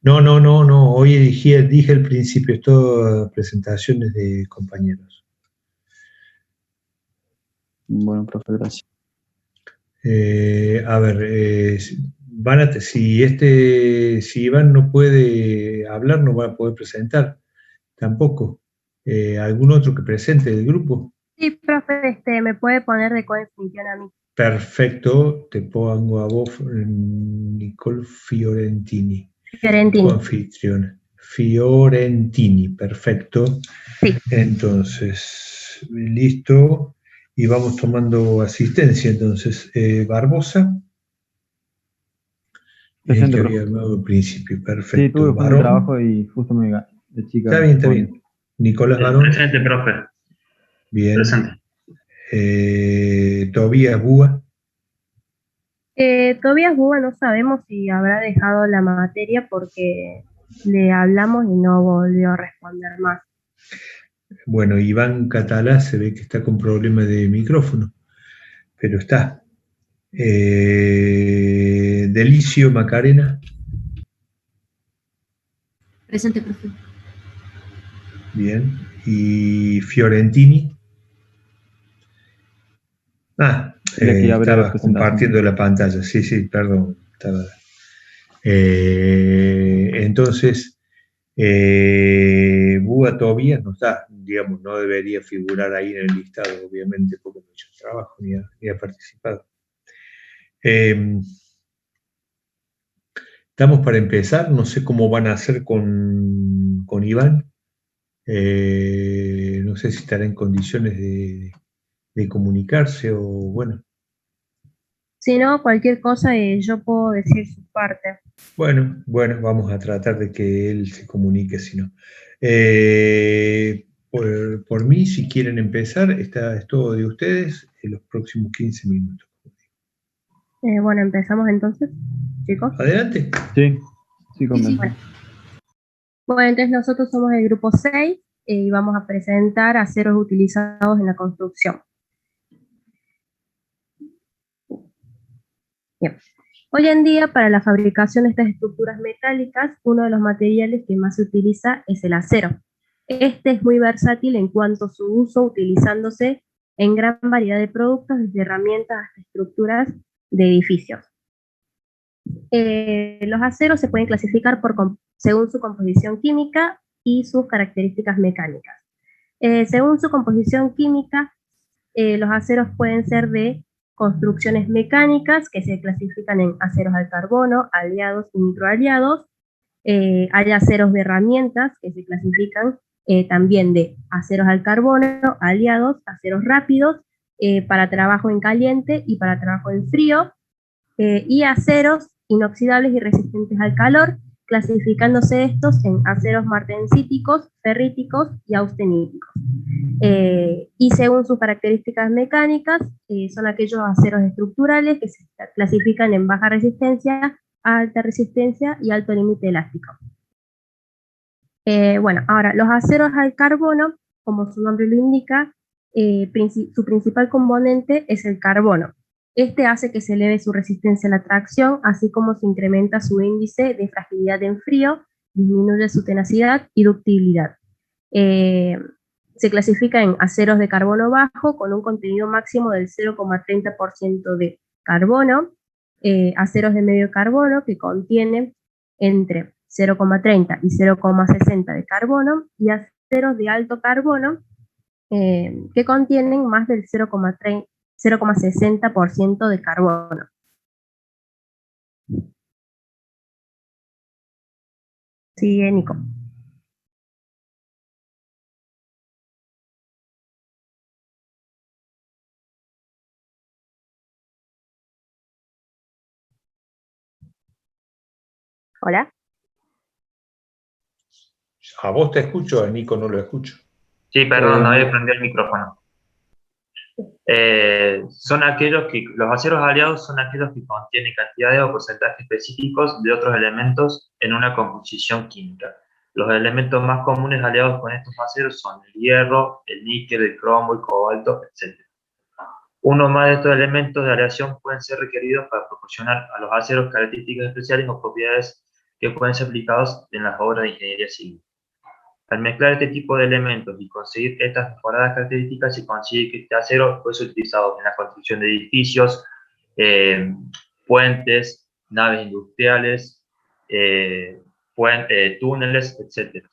No. Hoy dije al principio, es todo presentaciones de compañeros. Bueno, profe, gracias. A ver, si Iván no puede hablar, no va a poder presentar tampoco. ¿Algún otro que presente del grupo? Sí, profe, me puede poner de coanfitrión a mí. Perfecto, te pongo a vos, Nicole Fiorentini. Coanfitriona. Fiorentini, perfecto. Sí. Entonces, listo. Y vamos tomando asistencia. Entonces, Barbosa. Presente, que profe. había armado al principio, perfecto. Sí, tuve un trabajo y justo me la chica. Está bien. Nicolás Barón. Presente, profe. Bien. Presente. Tobías Búa. Tobías Búa no sabemos si habrá dejado la materia porque le hablamos y no volvió a responder más. Bueno, Iván Catalá se ve que está con problemas de micrófono, pero está. Delicio Macarena. Presente, profe. Bien. Y Fiorentini. Estaba compartiendo la pantalla. Sí, perdón. Entonces, Búa Tobías no está, digamos, no debería figurar ahí en el listado, obviamente, porque no ha hecho trabajo ni ha participado. Estamos para empezar, no sé cómo van a hacer con Iván. No sé si estará en condiciones de comunicarse o bueno. Si no, cualquier cosa yo puedo decir su parte. Bueno, vamos a tratar de que él se comunique, si no. Por mí, si quieren empezar, es todo de ustedes en los próximos 15 minutos. Bueno, empezamos entonces, chicos. Adelante. Sí, Bueno, entonces nosotros somos el grupo 6 y vamos a presentar aceros utilizados en la construcción. Bien. Hoy en día, para la fabricación de estas estructuras metálicas, uno de los materiales que más se utiliza es el acero. Este es muy versátil en cuanto a su uso, utilizándose en gran variedad de productos, desde herramientas hasta estructuras de edificios. Los aceros se pueden clasificar según su composición química y sus características mecánicas. Según su composición química, los aceros pueden ser de construcciones mecánicas, que se clasifican en aceros al carbono, aliados y microaliados. Hay aceros de herramientas, que se clasifican también de aceros al carbono, aliados, aceros rápidos, para trabajo en caliente y para trabajo en frío, y aceros inoxidables y resistentes al calor, clasificándose estos en aceros martensíticos, ferríticos y austeníticos. Y según sus características mecánicas, son aquellos aceros estructurales que se clasifican en baja resistencia, alta resistencia y alto límite elástico. Bueno, ahora, los aceros al carbono, como su nombre lo indica, su principal componente es el carbono. Este hace que se eleve su resistencia a la tracción, así como se incrementa su índice de fragilidad en frío, disminuye su tenacidad y ductilidad. Se clasifica en aceros de carbono bajo, con un contenido máximo del 0,30% de carbono, aceros de medio carbono, que contienen entre 0,30 y 0,60 de carbono, y aceros de alto carbono, que contienen más del 0,60% de carbono. Sigue, Nico. Hola. A vos te escucho, a Nico no lo escucho. Sí, perdón, no había prendido el micrófono. Los aceros aliados son aquellos que contienen cantidades o porcentajes específicos de otros elementos en una composición química. Los elementos más comunes aliados con estos aceros son el hierro, el níquel, el cromo, el cobalto, etc. Uno más de estos elementos de aleación pueden ser requeridos para proporcionar a los aceros características especiales o propiedades que pueden ser aplicados en las obras de ingeniería civil. Al mezclar este tipo de elementos y conseguir estas mejoradas características, se consigue que este acero puede ser utilizado en la construcción de edificios, puentes, naves industriales, túneles, etc.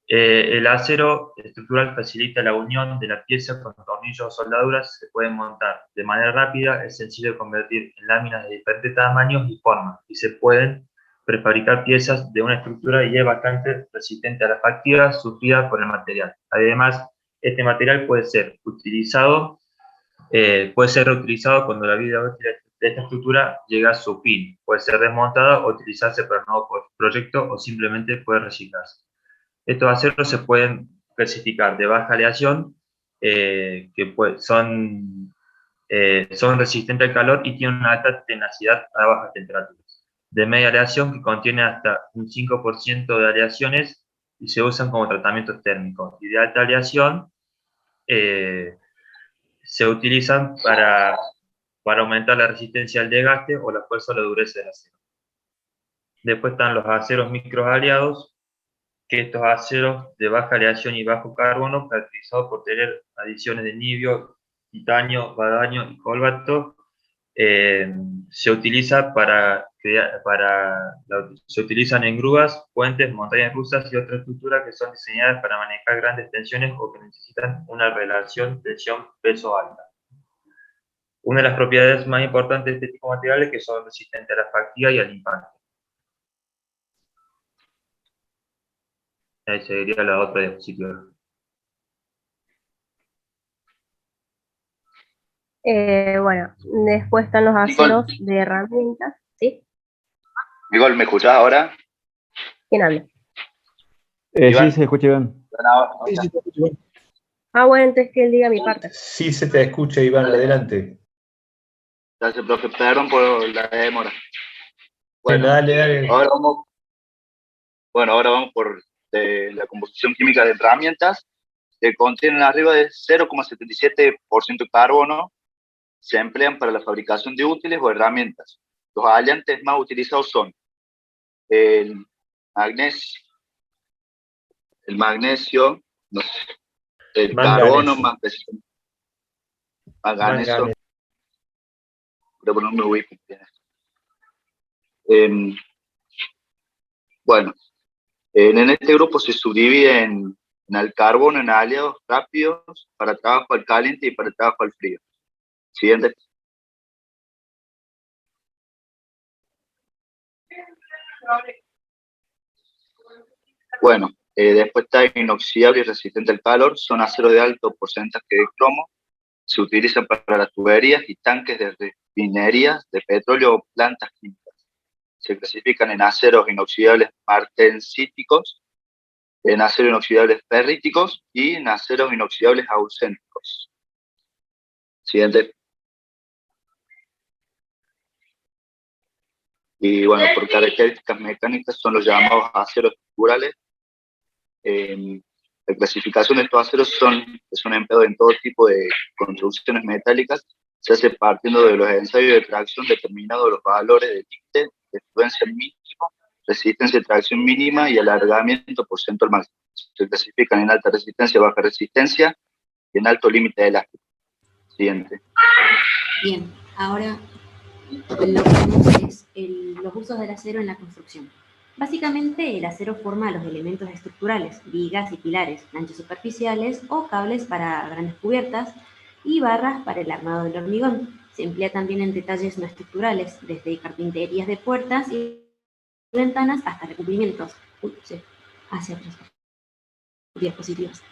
El acero estructural facilita la unión de la pieza con tornillos o soldaduras. Se pueden montar de manera rápida, es sencillo de convertir en láminas de diferentes tamaños y formas, y se pueden prefabricar piezas de una estructura y es bastante resistente a la fatiga sufrida por el material. Además, este material puede ser reutilizado cuando la vida útil de esta estructura llega a su fin. Puede ser desmontada o utilizarse para un nuevo proyecto, o simplemente puede reciclarse. Estos aceros se pueden clasificar de baja aleación, son resistentes al calor y tienen una alta tenacidad a bajas temperaturas. De media aleación, que contiene hasta un 5% de aleaciones y se usan como tratamientos térmicos. Y de alta aleación se utilizan para aumentar la resistencia al desgaste o la fuerza o la dureza del acero. Después están los aceros microaliados, que estos aceros de baja aleación y bajo carbono, caracterizados por tener adiciones de nibio, titanio, vanadio y cobalto, se utilizan se utilizan en grúas, puentes, montañas rusas y otras estructuras que son diseñadas para manejar grandes tensiones o que necesitan una relación tensión-peso alta. Una de las propiedades más importantes de este tipo de materiales es que son resistentes a la fatiga y al impacto. Ahí seguiría la otra diapositiva. Bueno, después están los aceros de herramientas, ¿sí? Nicole, ¿me escuchás ahora? ¿Quién habla? Sí, se escucha bien. Sí, sí, te escucho bien. Ah, bueno, entonces que él diga mi parte. Sí, se te escucha, Iván, adelante. Gracias, profe. Perdón por la demora. Bueno, dale. Ahora vamos por la composición química de herramientas, que contienen arriba de 0,77% carbono, se emplean para la fabricación de útiles o herramientas. Los aliantes más utilizados son el magnesio, no sé, el carbono, más precisamente, manganeso. Creo que no me ubico bien. Bueno, en este grupo se subdivide en el carbono, en aliados rápidos, para trabajo al caliente y para trabajo al frío. Siguiente. Bueno, después está inoxidable y resistente al calor, son aceros de alto porcentaje de cromo, se utilizan para las tuberías y tanques de refinerías de petróleo o plantas químicas. Se clasifican en aceros inoxidables martensíticos, en aceros inoxidables ferríticos y en aceros inoxidables ausénticos. Siguiente. Y bueno, por características mecánicas son los llamados aceros estructurales. La clasificación de estos aceros son empleados en todo tipo de construcciones metálicas. Se hace partiendo de los ensayos de tracción determinados los valores de límite, de fluencia mínimo, resistencia de tracción mínima y alargamiento porcentual máximo. Se clasifican en alta resistencia, baja resistencia y en alto límite elástico. Siguiente. Bien, ahora lo que vemos es los usos del acero en la construcción. Básicamente, el acero forma los elementos estructurales, vigas y pilares, planchas superficiales o cables para grandes cubiertas y barras para el armado del hormigón. Se emplea también en detalles no estructurales, desde carpinterías de puertas y ventanas hasta recubrimientos. Hacia atrás. Diapositivas.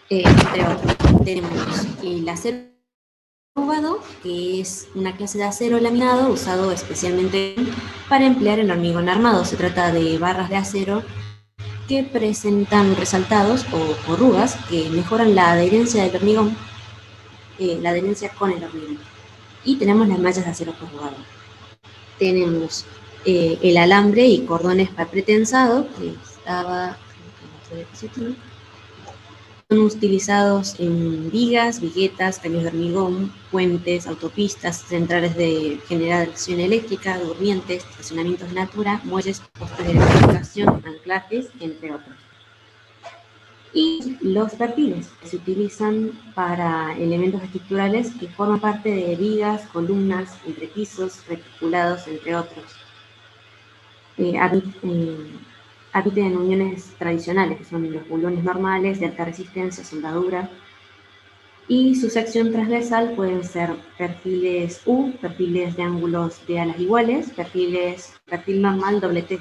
Entre otros, tenemos el acero arrugado, que es una clase de acero laminado usado especialmente para emplear en hormigón armado. Se trata de barras de acero que presentan resaltados o corrugas que mejoran la adherencia del hormigón, la adherencia con el hormigón. Y tenemos las mallas de acero corrugado. Tenemos el alambre y cordones pretensado, que estaba en otro diapositivo. Son utilizados en vigas, viguetas, caños de hormigón, puentes, autopistas, centrales de generación eléctrica, durmientes, estacionamientos de altura, muelles, postes de electrificación, anclajes, entre otros. Y los perfiles, que se utilizan para elementos estructurales que forman parte de vigas, columnas, entrepisos, reticulados, entre otros. Habiten en uniones tradicionales, que son los bulones normales de alta resistencia, soldadura, y su sección transversal pueden ser perfiles U, perfiles de ángulos de alas iguales, perfil normal doble T.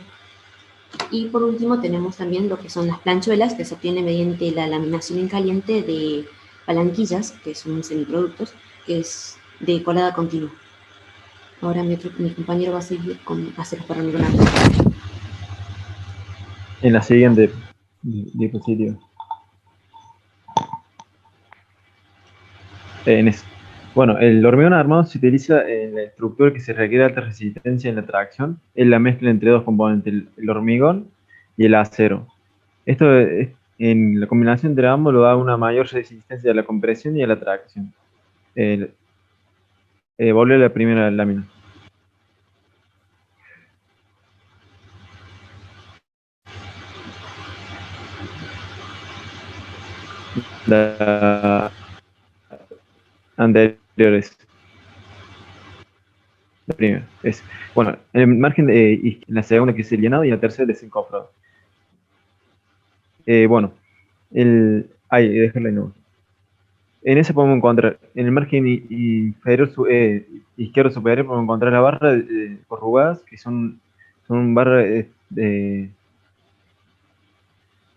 Y por último tenemos también lo que son las planchuelas, que se obtienen mediante la laminación en caliente de palanquillas, que son semiproductos, que es de colada continua. Ahora mi compañero va a seguir con aceros para hormigón. En la siguiente diapositiva. Bueno, el hormigón armado se utiliza en la estructura que se requiere alta resistencia en la tracción. Es la mezcla entre dos componentes, el hormigón y el acero. Esto en la combinación entre ambos lo da una mayor resistencia a la compresión y a la tracción. Volve a la primera lámina. Anteriores. La primera es, bueno, el margen y la segunda que es el llenado y la tercera es el encofrado. Bueno, déjala de nuevo. En ese podemos encontrar, en el margen inferior izquierdo superior podemos encontrar la barra corrugadas, que son barras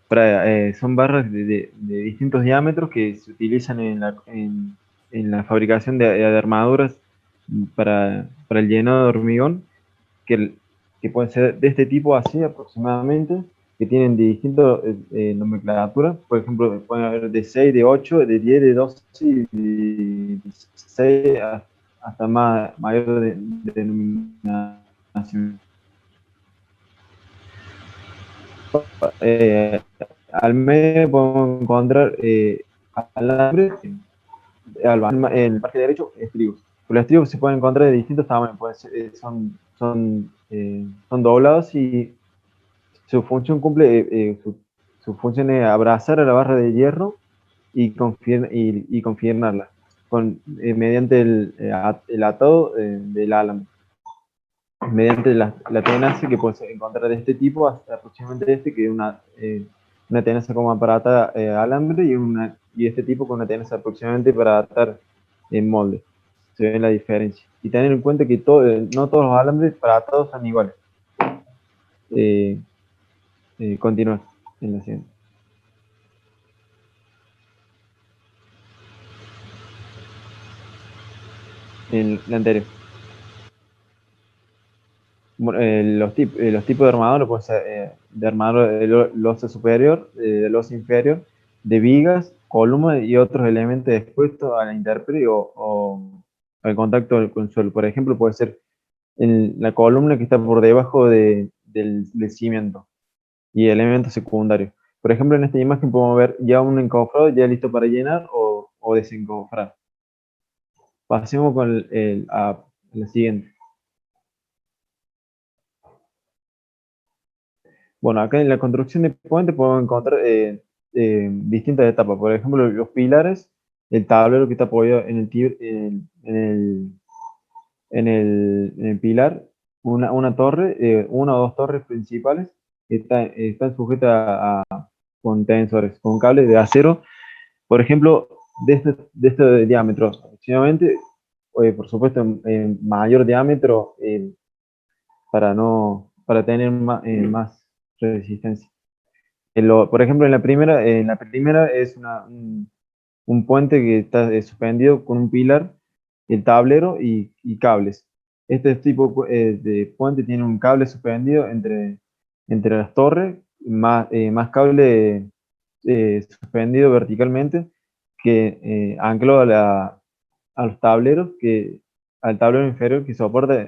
son barras de distintos diámetros que se utilizan en la fabricación de armaduras para el llenado de hormigón, que pueden ser de este tipo así aproximadamente, que tienen de distintas nomenclaturas. Por ejemplo, pueden haber de 6, de 8, de 10, de 12 y de 16 hasta mayor denominación. Al medio podemos encontrar alambre, en el parque derecho, estribos. Los estribos se pueden encontrar de distintos tamaños, son doblados y su función su función es abrazar a la barra de hierro y confirmarla mediante el atado del alambre. Mediante la tenaza que puedes encontrar de este tipo, hasta aproximadamente que es una tenaza como aparatada alambre y este tipo con una tenaza aproximadamente para atar en molde. Se ve la diferencia. Y tener en cuenta que no todos los alambres para atados son iguales. Continuar en la siguiente. En la anterior. Los tipos de armadura pueden ser de armadura de losa superior, de losa inferior, de vigas, columnas y otros elementos expuestos a la intemperie o al contacto con el suelo. Por ejemplo, puede ser la columna que está por debajo del cimiento y elementos secundarios. Por ejemplo, en esta imagen podemos ver ya un encofrado ya listo para llenar o desencofrar. Pasemos con la siguiente. Bueno, acá en la construcción de puente podemos encontrar distintas etapas. Por ejemplo, los pilares, el tablero que está apoyado en el pilar, una torre, una o dos torres principales que están sujetas con tensores, con cables de acero, por ejemplo, de este diámetro aproximadamente, por supuesto, en mayor diámetro para tener más resistencia. Por ejemplo, en la primera es un puente que está suspendido con un pilar, el tablero y cables. Este tipo de puente tiene un cable suspendido entre las torres, más cable suspendido verticalmente que ancló a los tableros, al tablero inferior que soporta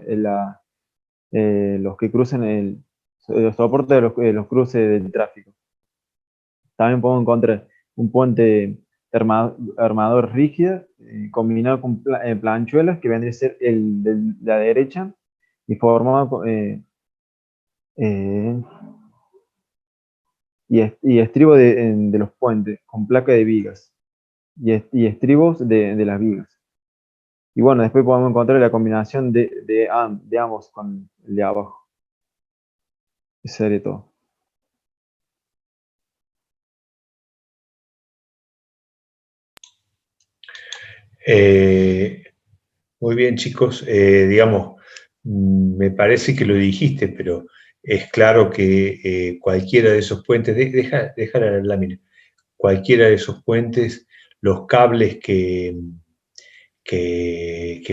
los que cruzan los soportes de los cruces del tráfico. También podemos encontrar un puente armador rígida combinado con planchuelas que vendría a ser el de la derecha y formado y estribo de los puentes con placa de vigas y estribos de las vigas. Y bueno, después podemos encontrar la combinación de ambos con el de abajo. Eso sería todo. Muy bien, chicos. Digamos, me parece que lo dijiste, pero es claro que cualquiera de esos puentes, deja la lámina, cualquiera de esos puentes, los cables que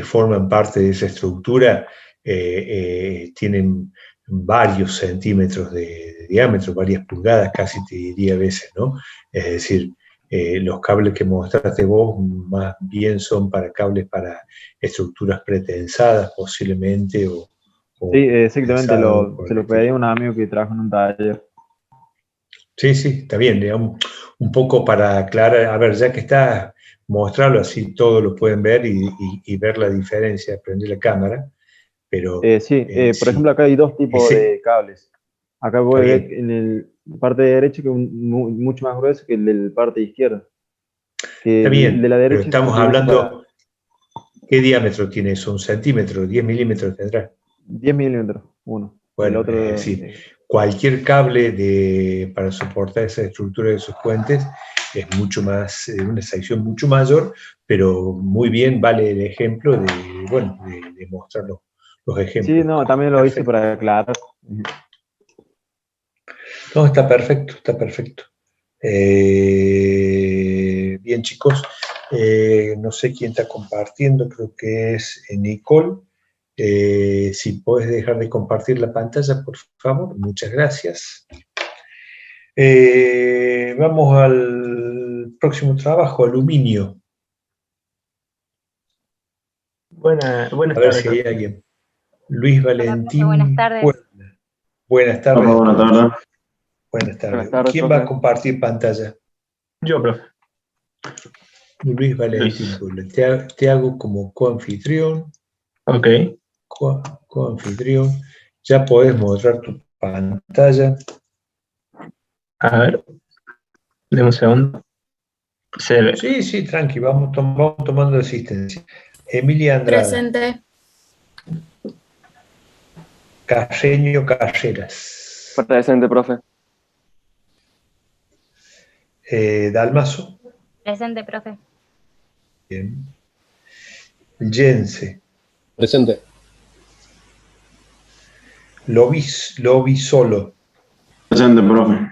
forman parte de esa estructura tienen varios centímetros de diámetro, varias pulgadas, casi te diría a veces, ¿no? Es decir, los cables que mostraste vos más bien son cables para estructuras pretensadas posiblemente. Sí, exactamente, se lo pedí a un amigo que trabaja en un taller. Sí, está bien, digamos, un poco para aclarar, a ver, ya que está, mostrarlo así todos lo pueden ver y ver la diferencia, prender la cámara, pero... por ejemplo, acá hay dos tipos de cables. Acá voy a ver en la parte de derecha que es mucho más grueso que el de la parte izquierda. Está bien, de la derecha pero estamos hablando, ¿qué diámetro tiene eso? ¿Un centímetro? ¿10 milímetros tendrá? 10 milímetros, uno. Bueno, el otro, cualquier cable para soportar esa estructura de esos puentes es mucho más, una sección mucho mayor, pero muy bien vale el ejemplo de mostrar los ejemplos. Sí, no, también lo hice para aclarar. No, está perfecto, está perfecto. Bien, chicos, no sé quién está compartiendo, creo que es Nicole. Si puedes dejar de compartir la pantalla, por favor, muchas gracias. Vamos al próximo trabajo, aluminio. Buenas A ver tardes. si hay alguien. Luis Valentín. Buenas tardes. Buenas tardes. Hola, buenas tardes. Buenas tardes. Buenas tardes, ¿Quién profe. va a compartir pantalla? Yo, profe. Luis Valentín. Te hago como coanfitrión. Ok. Coanfitrión. Ya podés mostrar tu pantalla. A ver. Deme un segundo. Se ve. Sí, tranqui, vamos tomando asistencia. Emilia Andrada. Presente. Carreño Carreras. Presente, profe. Dalmazo. Presente, profe. Bien. Yense. Presente. Lobi Solo. Presente, profe.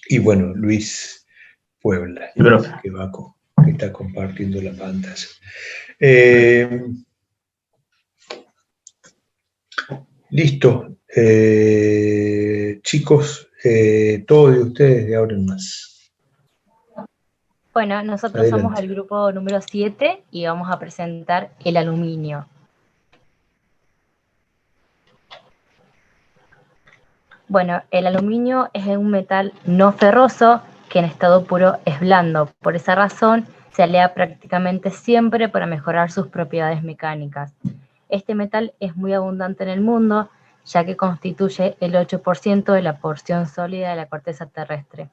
Y bueno, Luis Puebla, Sí, profe. que está compartiendo la pantalla. Listo. Chicos, todo de ustedes de ahora en más. Bueno, nosotros Adelante. somos el grupo número 7 y vamos a presentar el aluminio. Bueno, el aluminio es un metal no ferroso que en estado puro es blando. Por esa razón se alea prácticamente siempre para mejorar sus propiedades mecánicas. Este metal es muy abundante en el mundo, ya que constituye el 8% de la porción sólida de la corteza terrestre.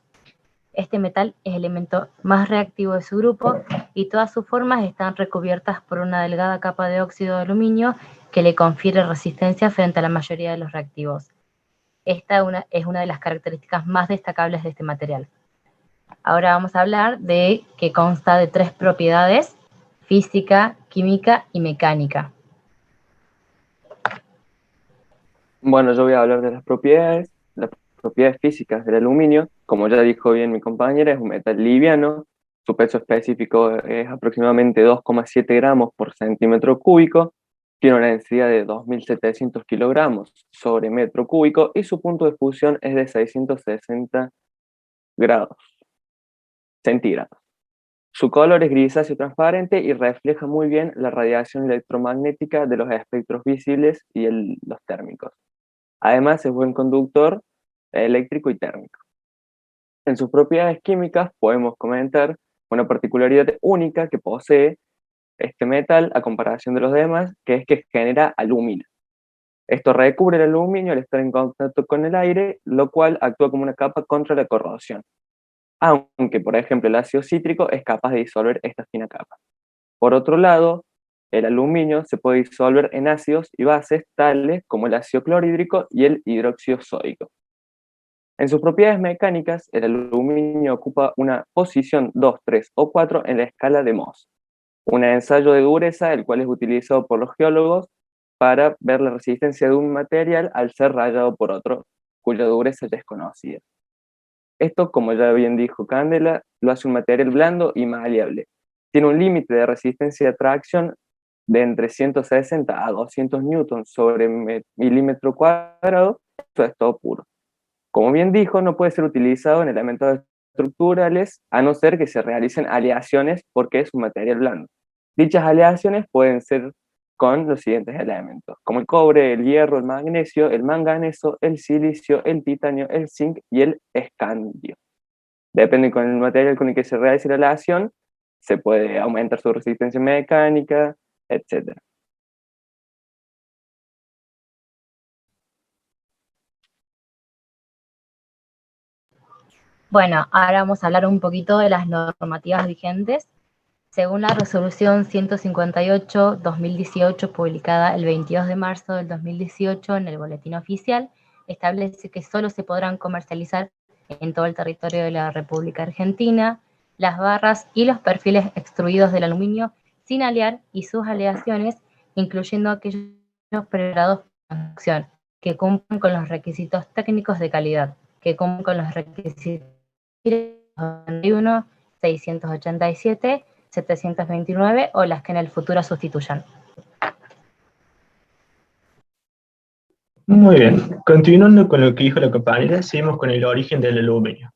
Este metal es el elemento más reactivo de su grupo y todas sus formas están recubiertas por una delgada capa de óxido de aluminio que le confiere resistencia frente a la mayoría de los reactivos. Esta es una de las características más destacables de este material. Ahora vamos a hablar de que consta de 3 propiedades: física, química y mecánica. Bueno, yo voy a hablar de las propiedades físicas del aluminio. Como ya dijo bien mi compañera, es un metal liviano. Su peso específico es aproximadamente 2,7 gramos por centímetro cúbico. Tiene una densidad de 2.700 kilogramos sobre metro cúbico y su punto de fusión es de 660 grados centígrados. Su color es grisáceo transparente y refleja muy bien la radiación electromagnética de los espectros visibles y los térmicos. Además, es buen conductor eléctrico y térmico. En sus propiedades químicas podemos comentar una particularidad única que posee este metal a comparación de los demás, que es que genera alúmina. Esto recubre el aluminio al estar en contacto con el aire, lo cual actúa como una capa contra la corrosión. Aunque, por ejemplo, el ácido cítrico es capaz de disolver esta fina capa. Por otro lado, el aluminio se puede disolver en ácidos y bases tales como el ácido clorhídrico y el hidróxido sódico. En sus propiedades mecánicas, el aluminio ocupa una posición 2, 3 o 4 en la escala de Mohs, un ensayo de dureza el cual es utilizado por los geólogos para ver la resistencia de un material al ser rayado por otro, cuya dureza ya es conocida. Esto, como ya bien dijo Candela, lo hace un material blando y maleable. Tiene un límite de resistencia de tracción de entre 160 a 200 newtons sobre milímetro cuadrado, esto es todo puro. Como bien dijo, no puede ser utilizado en elementos estructurales a no ser que se realicen aleaciones porque es un material blando. Dichas aleaciones pueden ser con los siguientes elementos, como el cobre, el hierro, el magnesio, el manganeso, el silicio, el titanio, el zinc y el escandio. Depende con el material con el que se realice la aleación, se puede aumentar su resistencia mecánica, etc. Bueno, ahora vamos a hablar un poquito de las normativas vigentes. Según la resolución 158/2018, publicada el 22 de marzo del 2018 en el Boletín Oficial, establece que solo se podrán comercializar en todo el territorio de la República Argentina las barras y los perfiles extruidos del aluminio sin alear y sus aleaciones, incluyendo aquellos preparados por construcción, que cumplan con los requisitos técnicos de calidad, que cumplen con los requisitos 91, 687, 729 o las que en el futuro sustituyan. Muy bien, continuando con lo que dijo la compañera, seguimos con el origen del aluminio.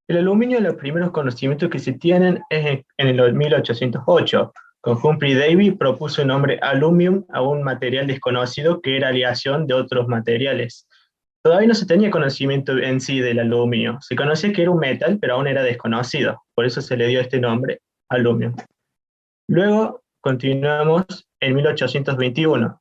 El aluminio, los primeros conocimientos que se tienen es en el 1808, con Humphrey Davy propuso el nombre aluminum a un material desconocido que era aleación de otros materiales. Todavía no se tenía conocimiento en sí del aluminio, se conocía que era un metal, pero aún era desconocido, por eso se le dio este nombre, aluminio. Luego continuamos en 1821.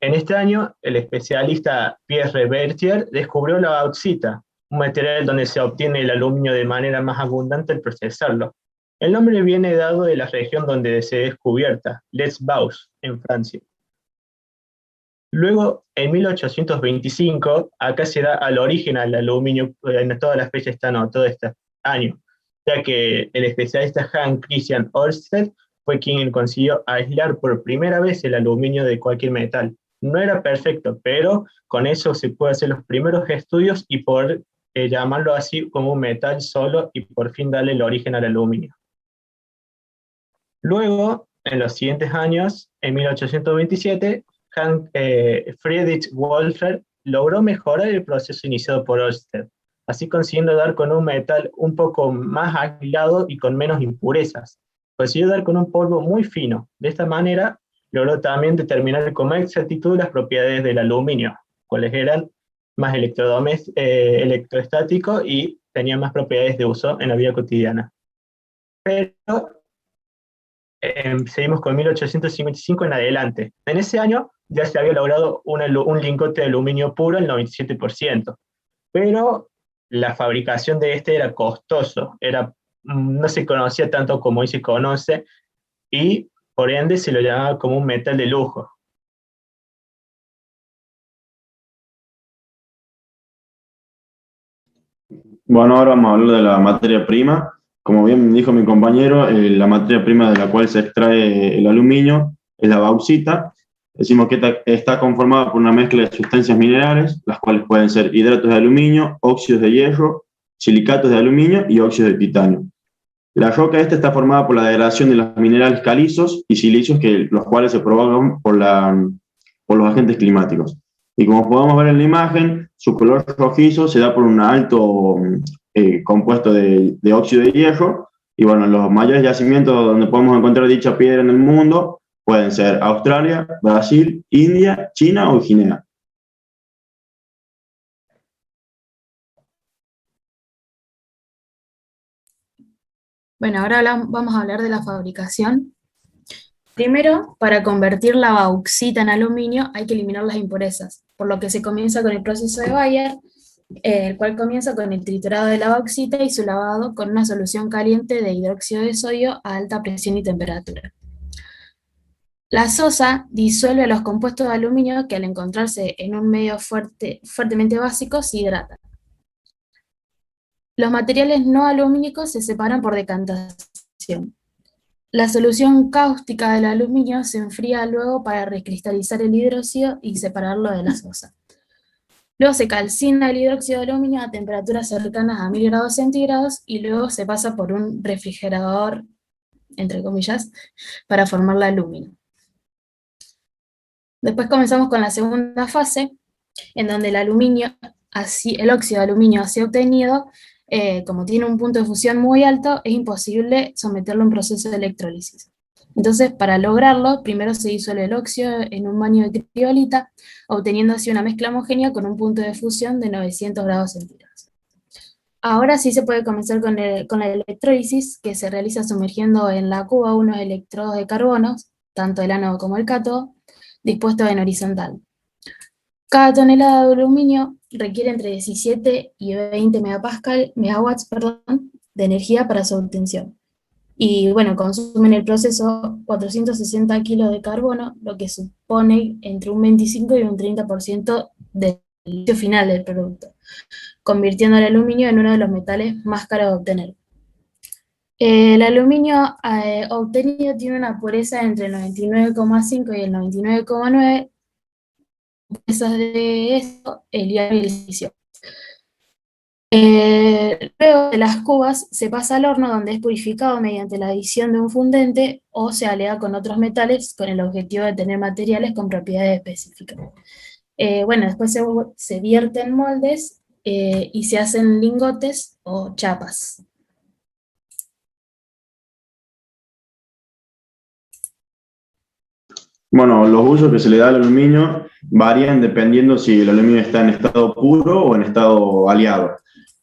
En este año, el especialista Pierre Berthier descubrió la bauxita, un material donde se obtiene el aluminio de manera más abundante al procesarlo. El nombre viene dado de la región donde se descubierta, Les Baux, en Francia. Luego, en 1825, acá se da al origen al aluminio, en todas las fechas están anotadas este año, ya que el especialista Hans Christian Ørsted fue quien consiguió aislar por primera vez el aluminio de cualquier metal. No era perfecto, pero con eso se puede hacer los primeros estudios y poder llamarlo así como un metal solo y por fin darle el origen al aluminio. Luego, en los siguientes años, en 1827, Friedrich Wolfer logró mejorar el proceso iniciado por Ørsted, así consiguiendo dar con un metal un poco más aislado y con menos impurezas. Consiguió dar con un polvo muy fino. De esta manera, logró también determinar con más exactitud las propiedades del aluminio, cuáles eran más electrostático y tenían más propiedades de uso en la vida cotidiana. Pero seguimos con 1855 en adelante. En ese año ya se había logrado un lingote de aluminio puro al 97%, pero la fabricación de este era costoso, no se conocía tanto como hoy se conoce, y por ende se lo llamaba como un metal de lujo. Bueno, ahora vamos a hablar de la materia prima. Como bien dijo mi compañero, la materia prima de la cual se extrae el aluminio es la bauxita. Decimos que está conformada por una mezcla de sustancias minerales, las cuales pueden ser hidratos de aluminio, óxidos de hierro, silicatos de aluminio y óxidos de titanio. La roca esta está formada por la degradación de los minerales calizos y silicios, los cuales se provocan por los agentes climáticos. Y como podemos ver en la imagen, su color rojizo se da por un alto compuesto de óxido de hierro. Y bueno, los mayores yacimientos donde podemos encontrar dicha piedra en el mundo pueden ser Australia, Brasil, India, China o Guinea. Bueno, ahora vamos a hablar de la fabricación. Primero, para convertir la bauxita en aluminio hay que eliminar las impurezas, por lo que se comienza con el proceso de Bayer, el cual comienza con el triturado de la bauxita y su lavado con una solución caliente de hidróxido de sodio a alta presión y temperatura. La sosa disuelve los compuestos de aluminio que al encontrarse en un medio fuertemente básico se hidratan. Los materiales no alumínicos se separan por decantación. La solución cáustica del aluminio se enfría luego para recristalizar el hidróxido y separarlo de la sosa. Luego se calcina el hidróxido de aluminio a temperaturas cercanas a 1000 grados centígrados y luego se pasa por un refrigerador, entre comillas, para formar la alúmina. Después comenzamos con la segunda fase, en donde el óxido de aluminio así obtenido, como tiene un punto de fusión muy alto, es imposible someterlo a un proceso de electrólisis. Entonces, para lograrlo, primero se disuelve el óxido en un baño de criolita, obteniendo así una mezcla homogénea con un punto de fusión de 900 grados centígrados. Ahora sí se puede comenzar con la electrólisis, que se realiza sumergiendo en la cuba unos electrodos de carbono, tanto el ánodo como el cátodo, dispuestos en horizontal. Cada tonelada de aluminio requiere entre 17 y 20 megawatts de energía para su obtención. Y bueno, consumen en el proceso 460 kilos de carbono, lo que supone entre un 25 y un 30% del litio final del producto, convirtiendo el aluminio en uno de los metales más caros de obtener. El aluminio obtenido tiene una pureza entre el 99,5 y el 99,9%. De eso, el hierro y el silicio. Luego de las cubas se pasa al horno donde es purificado mediante la adición de un fundente o se alea con otros metales con el objetivo de tener materiales con propiedades específicas. Bueno, después se vierten moldes y se hacen lingotes o chapas. Bueno, los usos que se le da al aluminio varían dependiendo si el aluminio está en estado puro o en estado aliado.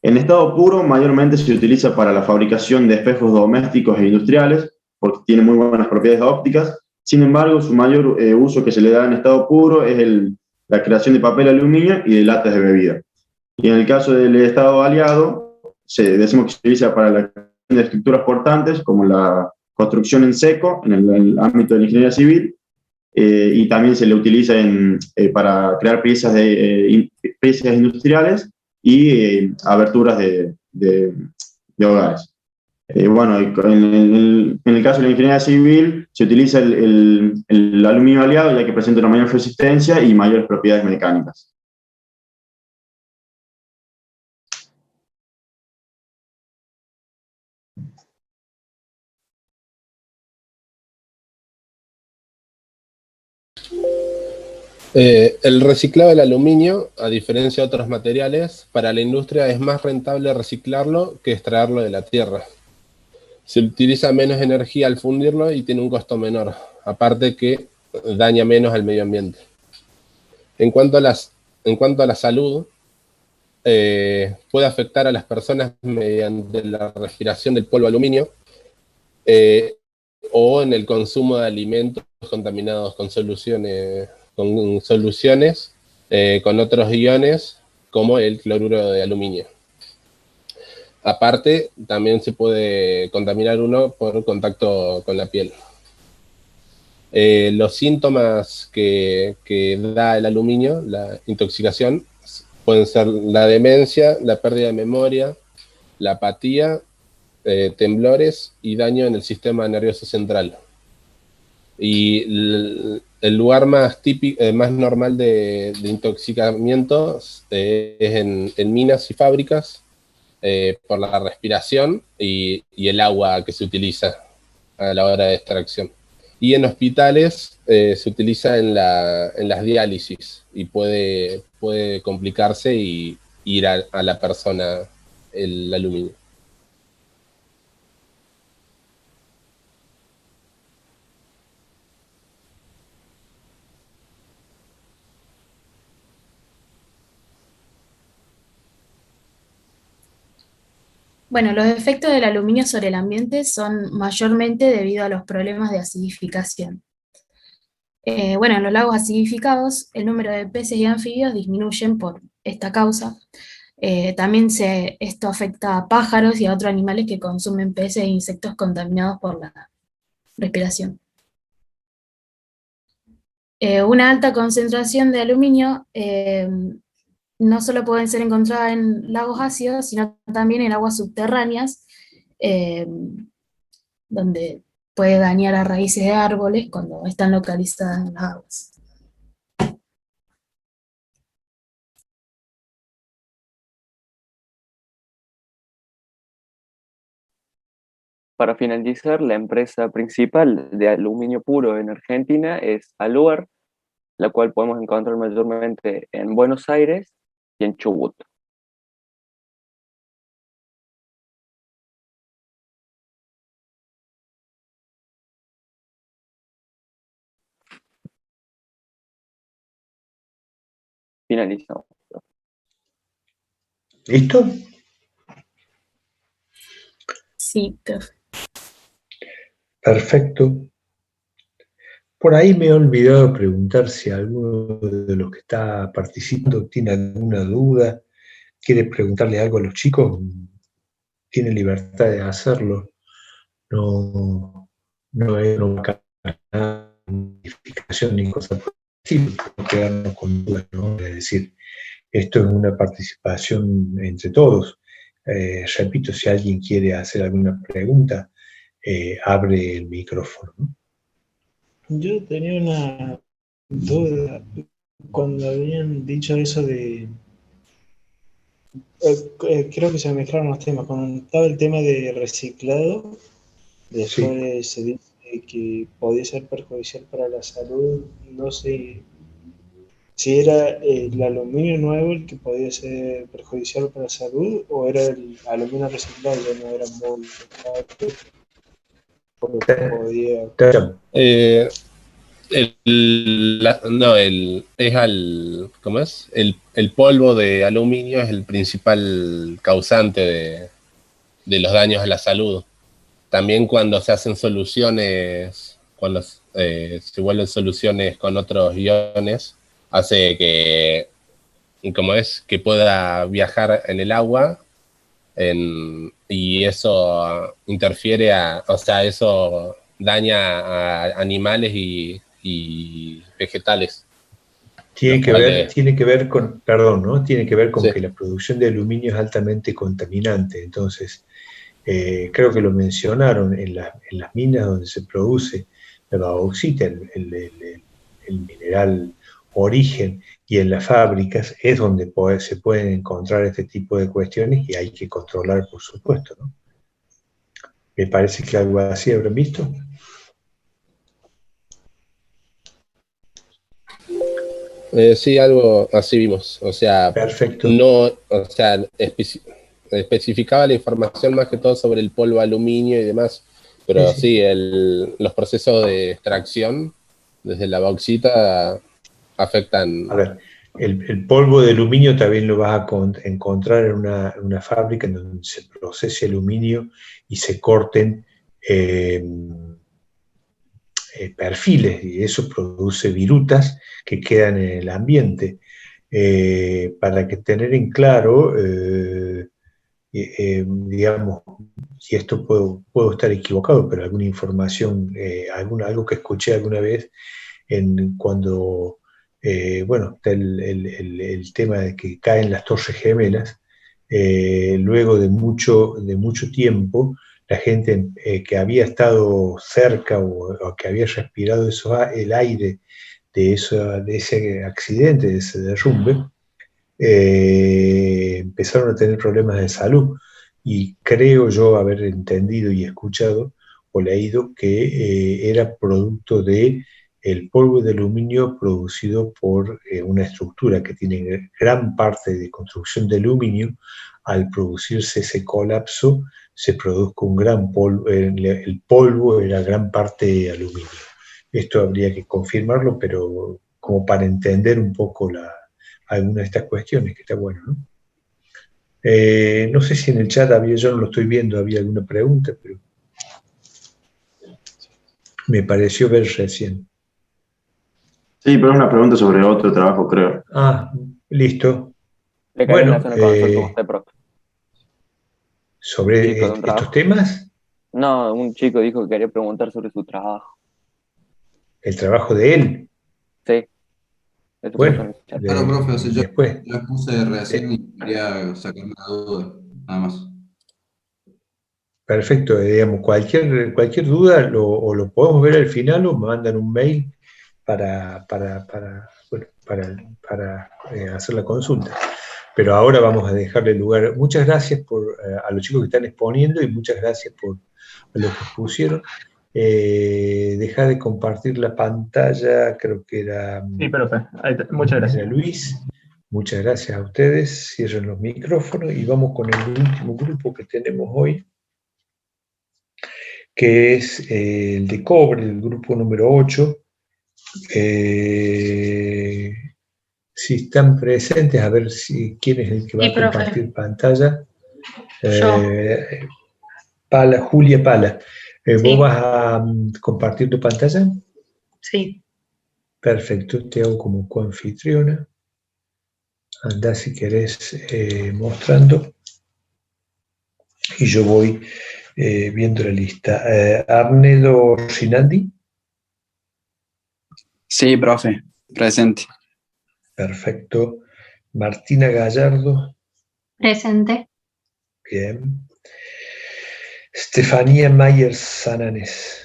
En estado puro, mayormente se utiliza para la fabricación de espejos domésticos e industriales, porque tiene muy buenas propiedades ópticas. Sin embargo, su mayor uso que se le da en estado puro es la creación de papel aluminio y de latas de bebida. Y en el caso del estado aliado, decimos que se utiliza para la creación de estructuras portantes, como la construcción en seco, en el ámbito de la ingeniería civil, y también se le utiliza para crear piezas industriales y aberturas de hogares. Bueno, en el caso de la ingeniería civil se utiliza el aluminio aliado, ya que presenta una mayor resistencia y mayores propiedades mecánicas. El reciclado del aluminio, a diferencia de otros materiales, para la industria es más rentable reciclarlo que extraerlo de la tierra. Se utiliza menos energía al fundirlo y tiene un costo menor, aparte que daña menos al medio ambiente. En cuanto a la salud, puede afectar a las personas mediante la respiración del polvo aluminio o en el consumo de alimentos contaminados con soluciones con otros iones como el cloruro de aluminio. Aparte, también se puede contaminar uno por contacto con la piel. Los síntomas que da el aluminio, la intoxicación, pueden ser la demencia, la pérdida de memoria, la apatía, temblores y daño en el sistema nervioso central. Y el lugar más típico, más normal de intoxicamiento es en minas y fábricas, por la respiración y el agua que se utiliza a la hora de extracción. Y en hospitales se utiliza en las diálisis y puede complicarse y ir a la persona el aluminio. Bueno, los efectos del aluminio sobre el ambiente son mayormente debido a los problemas de acidificación. Bueno, en los lagos acidificados, el número de peces y anfibios disminuyen por esta causa. También esto afecta a pájaros y a otros animales que consumen peces e insectos contaminados por la respiración. Una alta concentración de aluminio no solo pueden ser encontradas en lagos ácidos, sino también en aguas subterráneas, donde puede dañar a raíces de árboles cuando están localizadas en las aguas. Para finalizar, la empresa principal de aluminio puro en Argentina es Aluar, la cual podemos encontrar mayormente en Buenos Aires y en Chubut. Finalizamos. ¿Listo? Sí, profe. Perfecto. Por ahí me he olvidado preguntar si alguno de los que está participando tiene alguna duda, quiere preguntarle algo a los chicos, tiene libertad de hacerlo. No es una modificación ni cosa por el estilo, no quedarnos con dudas, ¿no? Es decir, esto es una participación entre todos. Repito, si alguien quiere hacer alguna pregunta, abre el micrófono, ¿no? Yo tenía una duda cuando habían dicho eso de Creo que se mezclaron los temas. Cuando estaba el tema de reciclado, después se dice que podía ser perjudicial para la salud. No sé si era el aluminio nuevo el que podía ser perjudicial para la salud o era el aluminio reciclado, ya no era muy porque podía... ¿cómo es? El polvo de aluminio es el principal causante de los daños a la salud. También cuando se hacen soluciones, cuando se vuelven soluciones con otros iones, hace que pueda viajar en el agua y eso interfiere eso daña a animales y vegetales. Tiene que ver con, perdón, ¿no? Tiene que ver con que la producción de aluminio es altamente contaminante. Entonces, creo que lo mencionaron en las minas donde se produce la bauxita, el mineral origen, y en las fábricas es donde se pueden encontrar este tipo de cuestiones y hay que controlar, por supuesto, ¿no? Me parece que algo así habrán visto. Sí, algo así vimos. O sea, perfecto. Especificaba la información más que todo sobre el polvo de aluminio y demás, pero sí, los procesos de extracción desde la bauxita afectan. A ver, el polvo de aluminio también lo vas a encontrar en una fábrica en donde se procese aluminio y se corten perfiles, y eso produce virutas que quedan en el ambiente. Para que tener en claro, digamos, y esto puedo estar equivocado, pero alguna información, algo que escuché alguna vez cuando está el tema de que caen las Torres Gemelas, luego de mucho tiempo, la gente que había estado cerca o que había respirado el aire de ese accidente, de ese derrumbe, empezaron a tener problemas de salud. Y creo yo haber entendido y escuchado o leído que era producto de el polvo de aluminio producido por una estructura que tiene gran parte de construcción de aluminio. Al producirse ese colapso, se produjo un gran polvo, el polvo era gran parte aluminio. Esto habría que confirmarlo, pero como para entender un poco alguna de estas cuestiones, que está bueno, ¿no? No sé si en el chat yo no lo estoy viendo, había alguna pregunta, pero me pareció ver recién. Sí, pero es una pregunta sobre otro trabajo, creo. Ah, listo. Bueno, ¿sobre estos temas? No, un chico dijo que quería preguntar sobre su trabajo. ¿El trabajo de él? Sí. Bueno, claro, profe, yo después. la puse recién y quería sacarme la duda, nada más. Perfecto, digamos, cualquier duda o lo podemos ver al final o me mandan un mail para hacer la consulta. Pero ahora vamos a dejarle lugar. Muchas gracias a los chicos que están exponiendo y muchas gracias por lo que pusieron. Deja de compartir la pantalla, creo que era... Sí, profe. Muchas gracias. Luis. Muchas gracias a ustedes. Cierren los micrófonos y vamos con el último grupo que tenemos hoy, que es el de cobre, el grupo número 8. Si están presentes, a ver quién es el que va a compartir pantalla. Julia Pala. ¿Vos vas a compartir tu pantalla? Sí. Perfecto, te hago como coanfitriona. Andá si querés mostrando. Y yo voy viendo la lista. Arnedo Rinaldi. Sí, profe, presente. Perfecto. Martina Gallardo. Presente. Bien. Estefanía Mayer Sananes.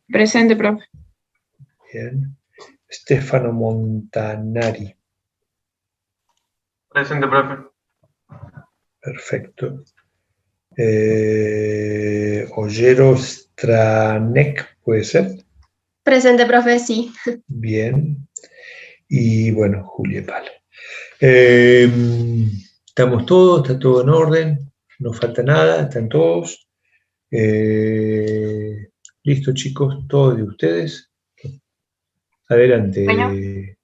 Presente, profe. Bien. Stefano Montanari. Presente, profe. Perfecto. Ollero Stranek, ¿puede ser? Presente, profe, sí. Bien. Y bueno, Julia Pala. Estamos todos, está todo en orden, no falta nada, están todos. Listo, chicos, todos de ustedes. Adelante.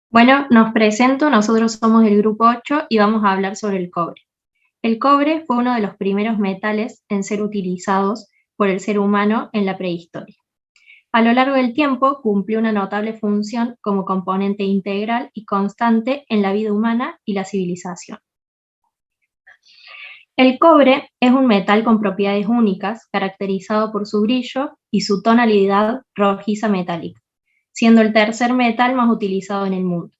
Bueno, nos presento, nosotros somos el grupo 8 y vamos a hablar sobre el cobre. El cobre fue uno de los primeros metales en ser utilizados por el ser humano en la prehistoria. A lo largo del tiempo cumplió una notable función como componente integral y constante en la vida humana y la civilización. El cobre es un metal con propiedades únicas, caracterizado por su brillo y su tonalidad rojiza metálica, siendo el tercer metal más utilizado en el mundo.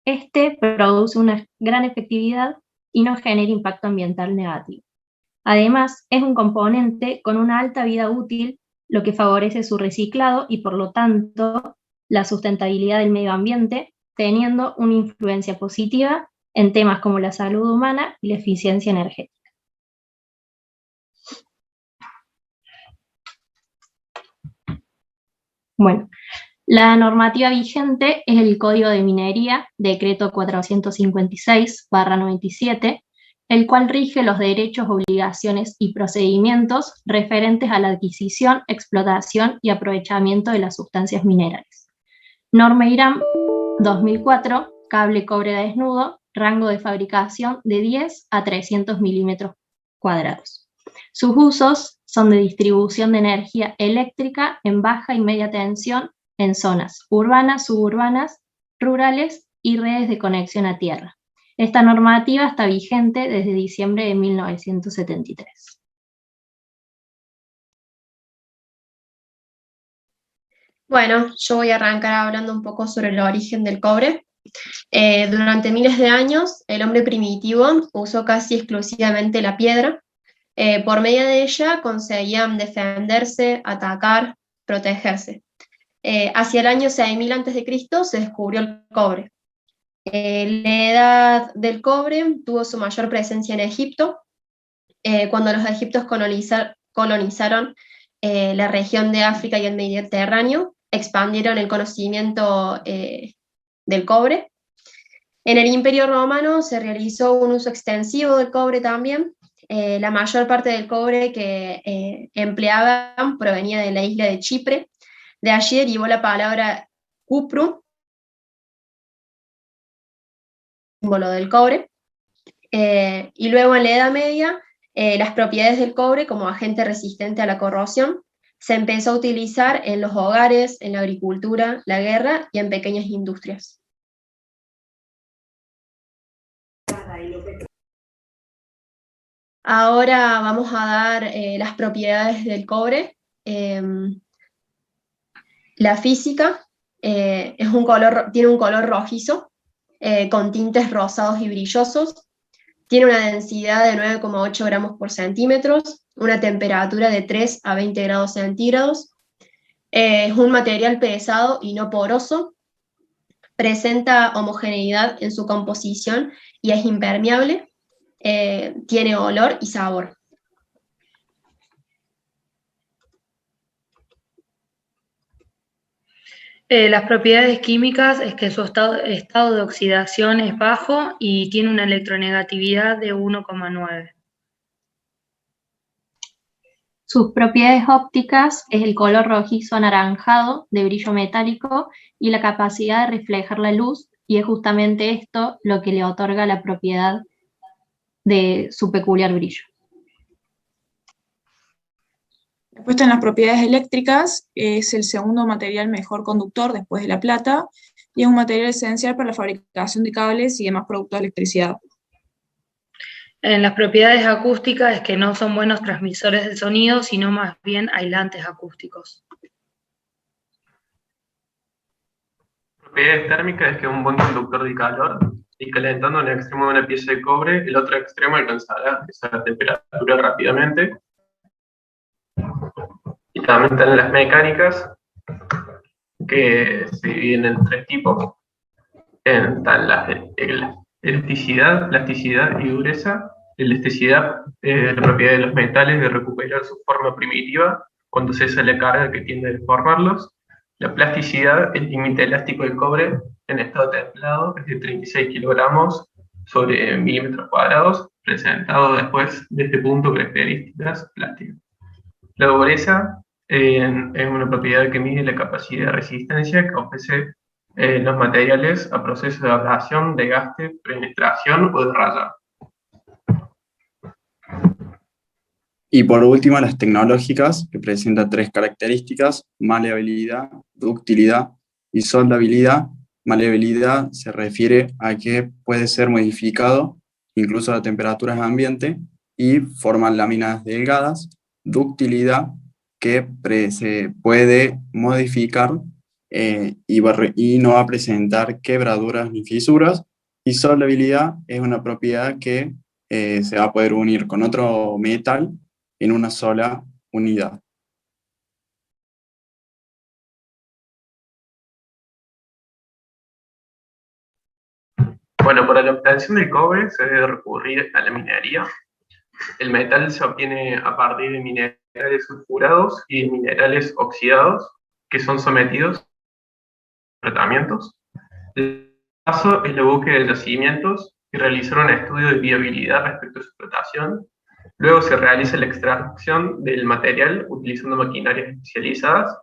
Este produce una gran efectividad y no genera impacto ambiental negativo. Además, es un componente con una alta vida útil, lo que favorece su reciclado y, por lo tanto, la sustentabilidad del medio ambiente, teniendo una influencia positiva en temas como la salud humana y la eficiencia energética. Bueno, la normativa vigente es el Código de Minería, Decreto 456/97, el cual rige los derechos, obligaciones y procedimientos referentes a la adquisición, explotación y aprovechamiento de las sustancias minerales. Norma IRAM 2004, cable cobre desnudo, rango de fabricación de 10 a 300 milímetros cuadrados. Sus usos son de distribución de energía eléctrica en baja y media tensión en zonas urbanas, suburbanas, rurales y redes de conexión a tierra. Esta normativa está vigente desde diciembre de 1973. Bueno, yo voy a arrancar hablando un poco sobre el origen del cobre. Durante miles de años, el hombre primitivo usó casi exclusivamente la piedra. Por medio de ella conseguían defenderse, atacar, protegerse. Hacia el año 6000 a.C. se descubrió el cobre. La edad del cobre tuvo su mayor presencia en Egipto, cuando los egipcios colonizaron la región de África y el Mediterráneo, expandieron el conocimiento del cobre. En el Imperio Romano se realizó un uso extensivo del cobre también. La mayor parte del cobre que empleaban provenía de la isla de Chipre. De allí derivó la palabra cupru, símbolo del cobre. Y luego en la Edad Media, las propiedades del cobre como agente resistente a la corrosión se empezó a utilizar en los hogares, en la agricultura, la guerra y en pequeñas industrias. Ahora vamos a dar las propiedades del cobre. La física tiene un color rojizo, con tintes rosados y brillosos. Tiene una densidad de 9,8 gramos por centímetros, una temperatura de 3 a 20 grados centígrados. Es un material pesado y no poroso. Presenta homogeneidad en su composición y es impermeable. Tiene olor y sabor. Las propiedades químicas es que su estado de oxidación es bajo y tiene una electronegatividad de 1,9. Sus propiedades ópticas es el color rojizo anaranjado de brillo metálico y la capacidad de reflejar la luz, y es justamente esto lo que le otorga la propiedad de su peculiar brillo. Puesto en las propiedades eléctricas, es el segundo material mejor conductor después de la plata, y es un material esencial para la fabricación de cables y demás productos de electricidad. En las propiedades acústicas es que no son buenos transmisores de sonido, sino más bien aislantes acústicos. Propiedades térmicas es que es un buen conductor de calor, y calentando un extremo de una pieza de cobre, el otro extremo alcanzará esa temperatura rápidamente. Y también están las mecánicas, que se dividen en tres tipos. Están la elasticidad, plasticidad y dureza. La elasticidad es la propiedad de los metales de recuperar su forma primitiva cuando cesa la carga que tiende a deformarlos. La plasticidad, el límite elástico del cobre en estado templado, es de 36 kilogramos sobre milímetros cuadrados, presentado después de este punto características plásticas. La dureza es una propiedad que mide la capacidad de resistencia que ofrece los materiales a procesos de ablación, desgaste, penetración o de rayado. Y por último, las tecnológicas, que presentan 3 características: maleabilidad, ductilidad y soldabilidad. Maleabilidad se refiere a que puede ser modificado incluso a temperaturas ambiente y forman láminas delgadas. Ductilidad, que se puede modificar y no va a presentar quebraduras ni fisuras. Y soldabilidad es una propiedad que se va a poder unir con otro metal en una sola unidad. Bueno, para la obtención del cobre se debe recurrir a la minería. El metal se obtiene a partir de minerales sulfurados y de minerales oxidados, que son sometidos a tratamientos. El paso es la búsqueda de yacimientos y realizar un estudio de viabilidad respecto a su explotación. Luego se realiza la extracción del material utilizando maquinarias especializadas,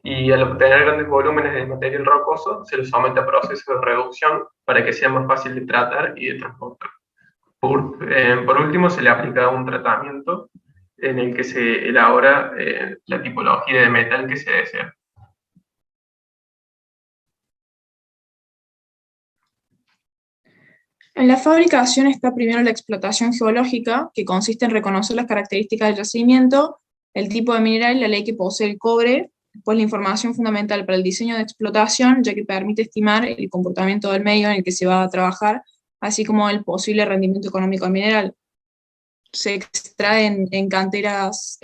y al obtener grandes volúmenes de material rocoso se lo somete a procesos de reducción para que sea más fácil de tratar y de transportar. Por último, se le aplica un tratamiento en el que se elabora la tipología de metal que se desea. En la fabricación está primero la explotación geológica, que consiste en reconocer las características del yacimiento, el tipo de mineral y la ley que posee el cobre. Después, la información fundamental para el diseño de explotación, ya que permite estimar el comportamiento del medio en el que se va a trabajar, así como el posible rendimiento económico del mineral. Se extrae en canteras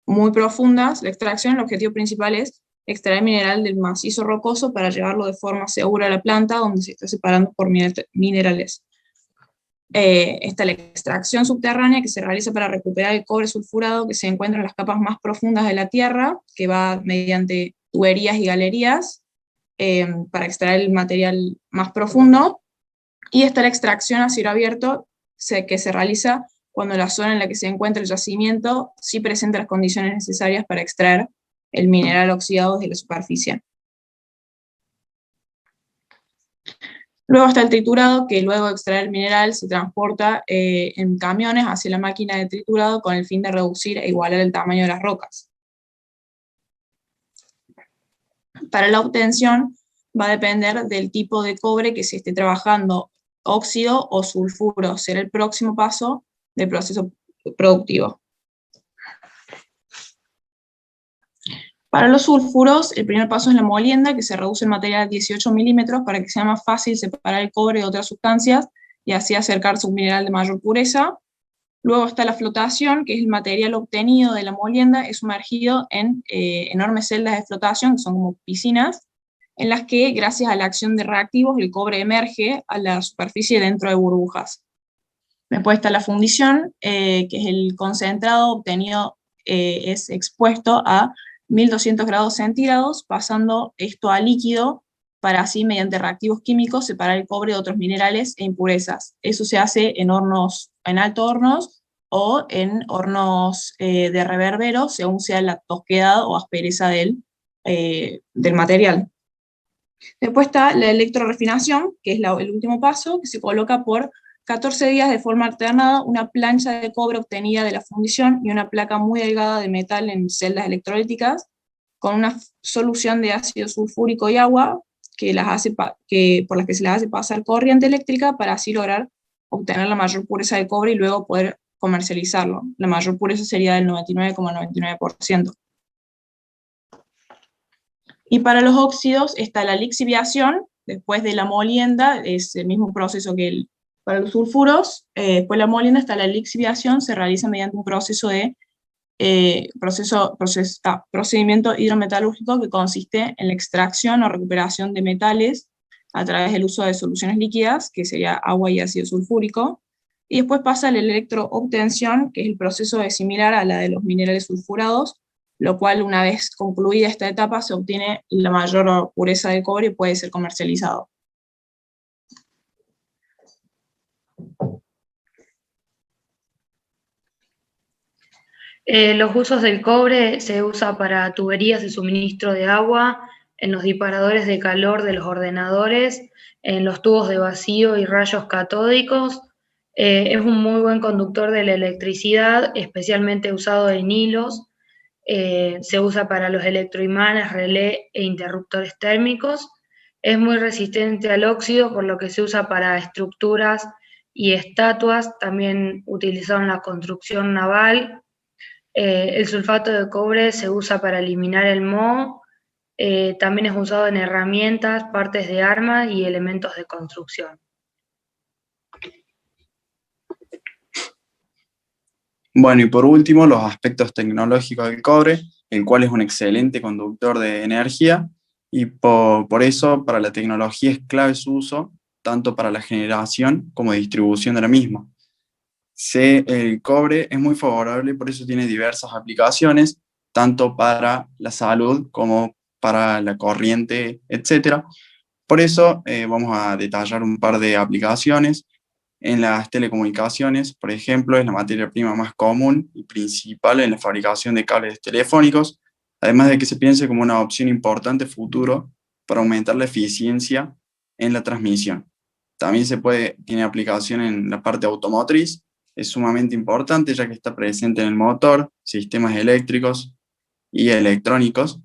muy profundas. La extracción, el objetivo principal es extraer mineral del macizo rocoso para llevarlo de forma segura a la planta, donde se está separando por minerales. Está la extracción subterránea, que se realiza para recuperar el cobre sulfurado que se encuentra en las capas más profundas de la tierra, que va mediante tuberías y galerías para extraer el material más profundo. Y está la extracción a cielo abierto, que se realiza cuando la zona en la que se encuentra el yacimiento sí presenta las condiciones necesarias para extraer el mineral oxidado desde la superficie. Luego está el triturado, que luego de extraer el mineral se transporta en camiones hacia la máquina de triturado con el fin de reducir e igualar el tamaño de las rocas. Para la obtención va a depender del tipo de cobre que se esté trabajando, óxido o sulfuro, será el próximo paso del proceso productivo. Para los sulfuros, el primer paso es la molienda, que se reduce el material a 18 milímetros para que sea más fácil separar el cobre de otras sustancias y así acercarse a un mineral de mayor pureza. Luego está la flotación, que es el material obtenido de la molienda, es sumergido en enormes celdas de flotación, que son como piscinas, en las que, gracias a la acción de reactivos, el cobre emerge a la superficie dentro de burbujas. Después está la fundición, que es el concentrado obtenido, es expuesto a 1200 grados centígrados, pasando esto a líquido, para así, mediante reactivos químicos, separar el cobre de otros minerales e impurezas. Eso se hace en hornos, en alto hornos, o en hornos de reverbero, según sea la tosquedad o aspereza del material. Después está la electrorefinación, que es el último paso, que se coloca por 14 días de forma alternada una plancha de cobre obtenida de la fundición y una placa muy delgada de metal en celdas electrolíticas, con una solución de ácido sulfúrico y agua por las que se les hace pasar corriente eléctrica para así lograr obtener la mayor pureza de cobre y luego poder comercializarlo. La mayor pureza sería del 99,99%. Y para los óxidos está la lixiviación, después de la molienda, es el mismo proceso que para los sulfuros. Después de la molienda está la lixiviación, se realiza mediante un proceso de procedimiento hidrometalúrgico que consiste en la extracción o recuperación de metales a través del uso de soluciones líquidas, que sería agua y ácido sulfúrico, y después pasa a la electroobtención, que es el proceso similar a la de los minerales sulfurados, lo cual una vez concluida esta etapa se obtiene la mayor pureza del cobre y puede ser comercializado. Los usos del cobre se usa para tuberías de suministro de agua, en los disparadores de calor de los ordenadores, en los tubos de vacío y rayos catódicos. Es un muy buen conductor de la electricidad, especialmente usado en hilos. Se usa para los electroimanes, relé e interruptores térmicos. Es muy resistente al óxido, por lo que se usa para estructuras y estatuas, también utilizado en la construcción naval. El sulfato de cobre se usa para eliminar el moho, también es usado en herramientas, partes de armas y elementos de construcción. Bueno, y por último, los aspectos tecnológicos del cobre, el cual es un excelente conductor de energía, y por eso para la tecnología es clave su uso, tanto para la generación como distribución de la misma. El cobre es muy favorable, por eso tiene diversas aplicaciones, tanto para la salud como para la corriente, etc. Por eso vamos a detallar un par de aplicaciones. En las telecomunicaciones, por ejemplo, es la materia prima más común y principal en la fabricación de cables telefónicos, además de que se piense como una opción importante futuro para aumentar la eficiencia en la transmisión. También tiene aplicación en la parte automotriz, es sumamente importante ya que está presente en el motor, sistemas eléctricos y electrónicos,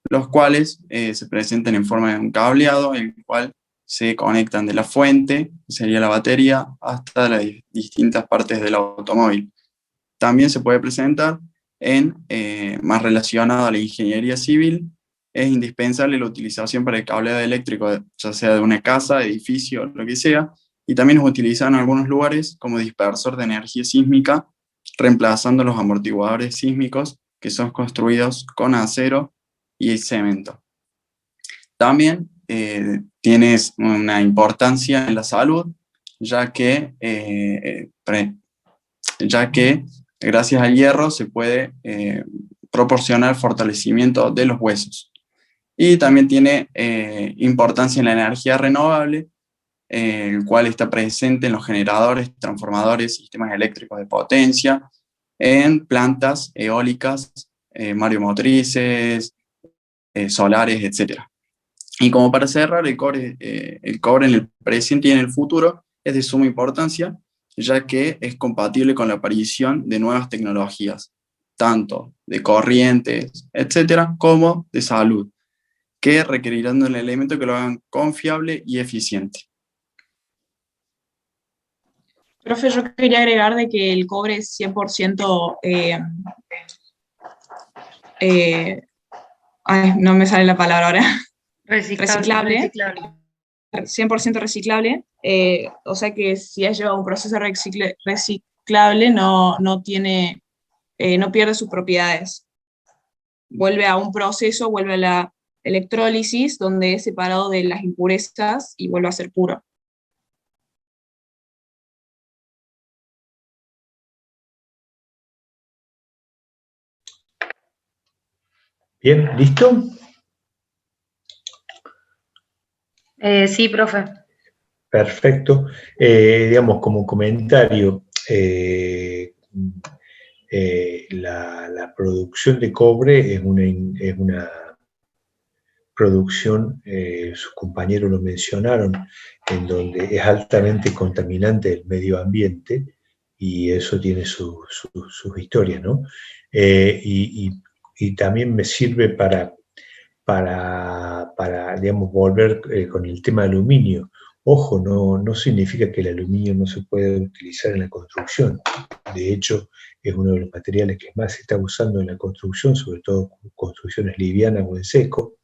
los cuales se presentan en forma de un cableado, en el cual se conectan de la fuente, que sería la batería, hasta las distintas partes del automóvil. También se puede presentar más relacionado a la ingeniería civil. Es indispensable la utilización para el cableado eléctrico, ya sea de una casa, edificio, lo que sea, y también es utilizado en algunos lugares como dispersor de energía sísmica, reemplazando los amortiguadores sísmicos que son construidos con acero y cemento. También tiene una importancia en la salud, ya que gracias al hierro se puede proporcionar fortalecimiento de los huesos. Y también tiene importancia en la energía renovable, el cual está presente en los generadores, transformadores, sistemas eléctricos de potencia, en plantas eólicas, mareomotrices, solares, etc. Y como para cerrar, el cobre en el presente y en el futuro es de suma importancia, ya que es compatible con la aparición de nuevas tecnologías, tanto de corrientes, etcétera, como de salud, que requerirán un elemento que lo hagan confiable y eficiente. Profe, yo quería agregar de que el cobre es 100%, no me sale la palabra ahora, reciclable. 100% reciclable, o sea que si has llevado un proceso reciclable no pierde sus propiedades. Vuelve a un proceso, vuelve a la electrólisis, donde es separado de las impurezas y vuelve a ser puro. Bien, ¿listo? Sí, profe. Perfecto. Digamos, como comentario, la producción de cobre es una producción, sus compañeros lo mencionaron, en donde es altamente contaminante el medio ambiente, y eso tiene sus historias, ¿no? Y también me sirve para digamos, volver con el tema del aluminio. Ojo, no significa que el aluminio no se pueda utilizar en la construcción. De hecho, es uno de los materiales que más se está usando en la construcción, sobre todo construcciones livianas o en seco.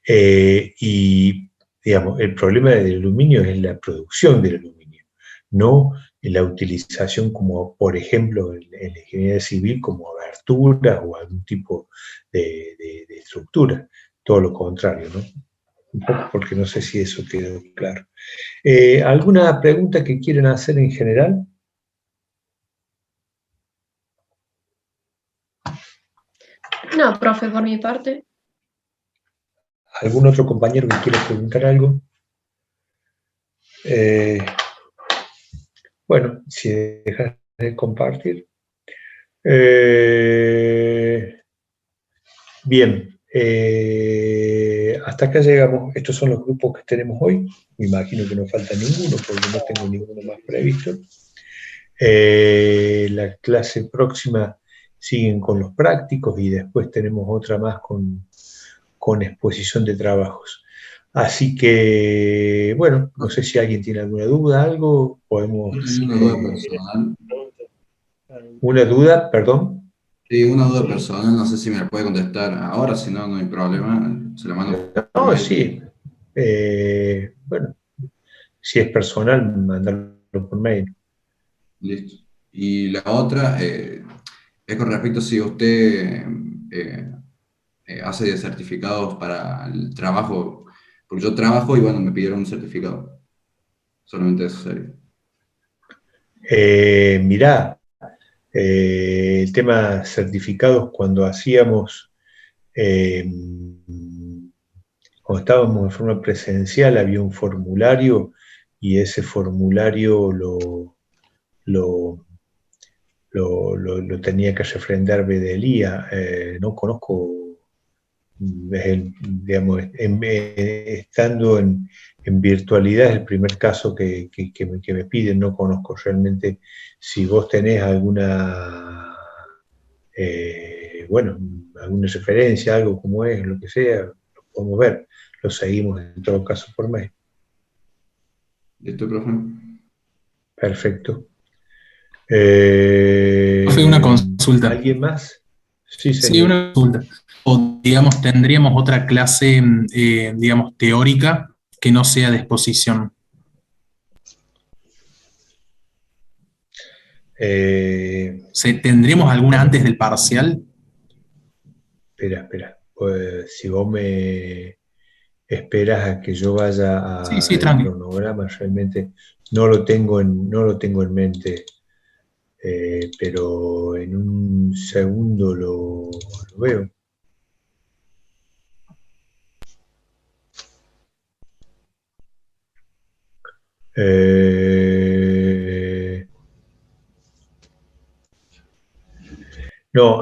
Y, digamos, el problema del aluminio es la producción del aluminio, no en la utilización como, por ejemplo, en la ingeniería civil, como aberturas o algún tipo de estructura. Todo lo contrario, ¿no? un poco porque no sé si eso quedó claro. ¿Alguna pregunta que quieren hacer en general? No, profe, por mi parte. ¿Algún otro compañero que quiera preguntar algo? Bueno, si dejas de compartir. Bien, hasta acá llegamos. Estos son los grupos que tenemos hoy. Me imagino que no falta ninguno porque no tengo ninguno más previsto. La clase próxima siguen con los prácticos y después tenemos otra más con exposición de trabajos. Así que, bueno, no sé si alguien tiene alguna duda, algo, podemos... Una duda personal. Una duda, perdón. Sí, una duda personal, no sé si me la puede contestar ahora, si no, no hay problema, se la mando por No, mail. sí. Bueno, si es personal, mandarlo por mail. Listo. Y la otra es con respecto a si usted hace certificados para el trabajo, porque yo trabajo y bueno, me pidieron un certificado, solamente eso sería. Mirá, el tema certificados cuando cuando estábamos en forma presencial había un formulario y ese formulario lo tenía que refrendar Bedelía. No conozco, digamos, estando en virtualidad es el primer caso que me piden, no conozco realmente si vos tenés alguna, bueno, alguna referencia, algo como es, lo que sea, lo podemos ver, lo seguimos en todo caso por mail. ¿Listo, profe? Perfecto. Profe, una consulta. ¿Alguien más? Sí, Sí, señor. una consulta. O, digamos, tendríamos otra clase, digamos, teórica que no sea de exposición. ¿Tendremos alguna antes del parcial? Espera. Pues, si vos me esperas a que yo vaya Sí, al tranqui. cronograma, realmente no lo tengo en mente, pero en un segundo lo veo. No,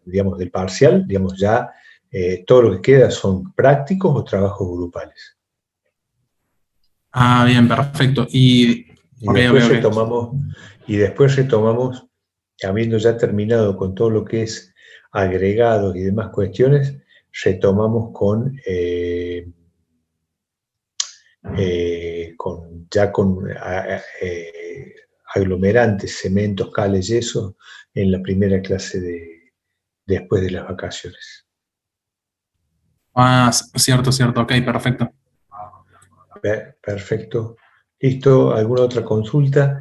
digamos, del parcial, digamos, ya todo lo que queda son prácticos o trabajos grupales. Ah, bien, perfecto. Y Ok. después retomamos, habiendo ya terminado con todo lo que es agregados y demás cuestiones, retomamos con aglomerantes, cementos, cales, yeso, en la primera clase después de las vacaciones. Ah, cierto, ok, perfecto. Perfecto. ¿Listo? ¿Alguna otra consulta?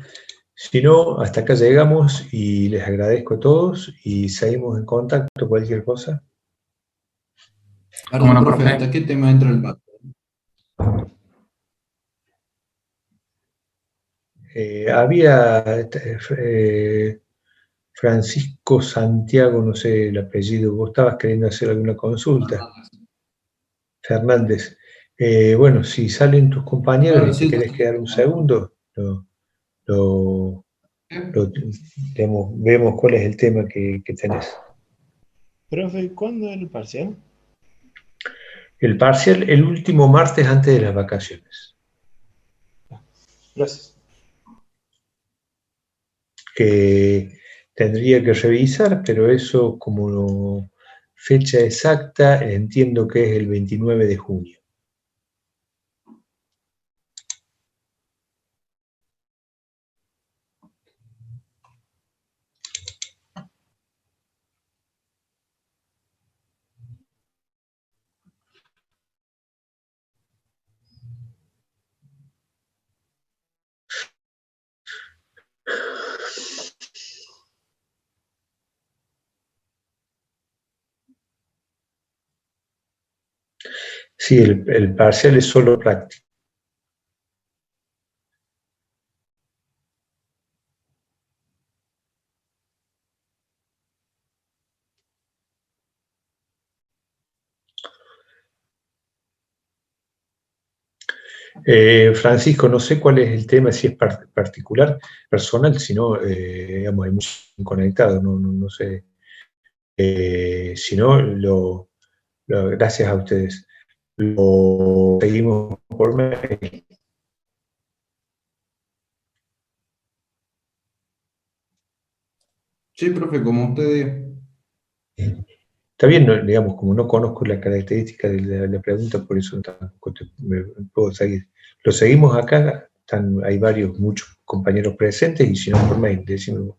Si no, hasta acá llegamos y les agradezco a todos y seguimos en contacto, cualquier cosa. Perdón, profe, ¿hasta qué tema entra el PAC? Había Francisco Santiago, no sé el apellido, vos estabas queriendo hacer alguna consulta. Fernández. Bueno, si salen tus compañeros y te querés quedar un segundo, vemos cuál es el tema que tenés. Profe, ¿cuándo es el parcial? El parcial el último martes antes de las vacaciones. Gracias. Que tendría que revisar, pero eso como fecha exacta entiendo que es el 29 de junio. Sí, el parcial es solo práctico. Francisco, no sé cuál es el tema, si es particular, personal, si no, digamos, hay muchos conectados, no sé. Si no, gracias a ustedes. Lo seguimos por mail. Sí, profe, como usted diga. Está bien, digamos, como no conozco la característica de la pregunta, por eso tampoco me puedo seguir. Lo seguimos acá, hay muchos compañeros presentes, y si no por mail, decimos.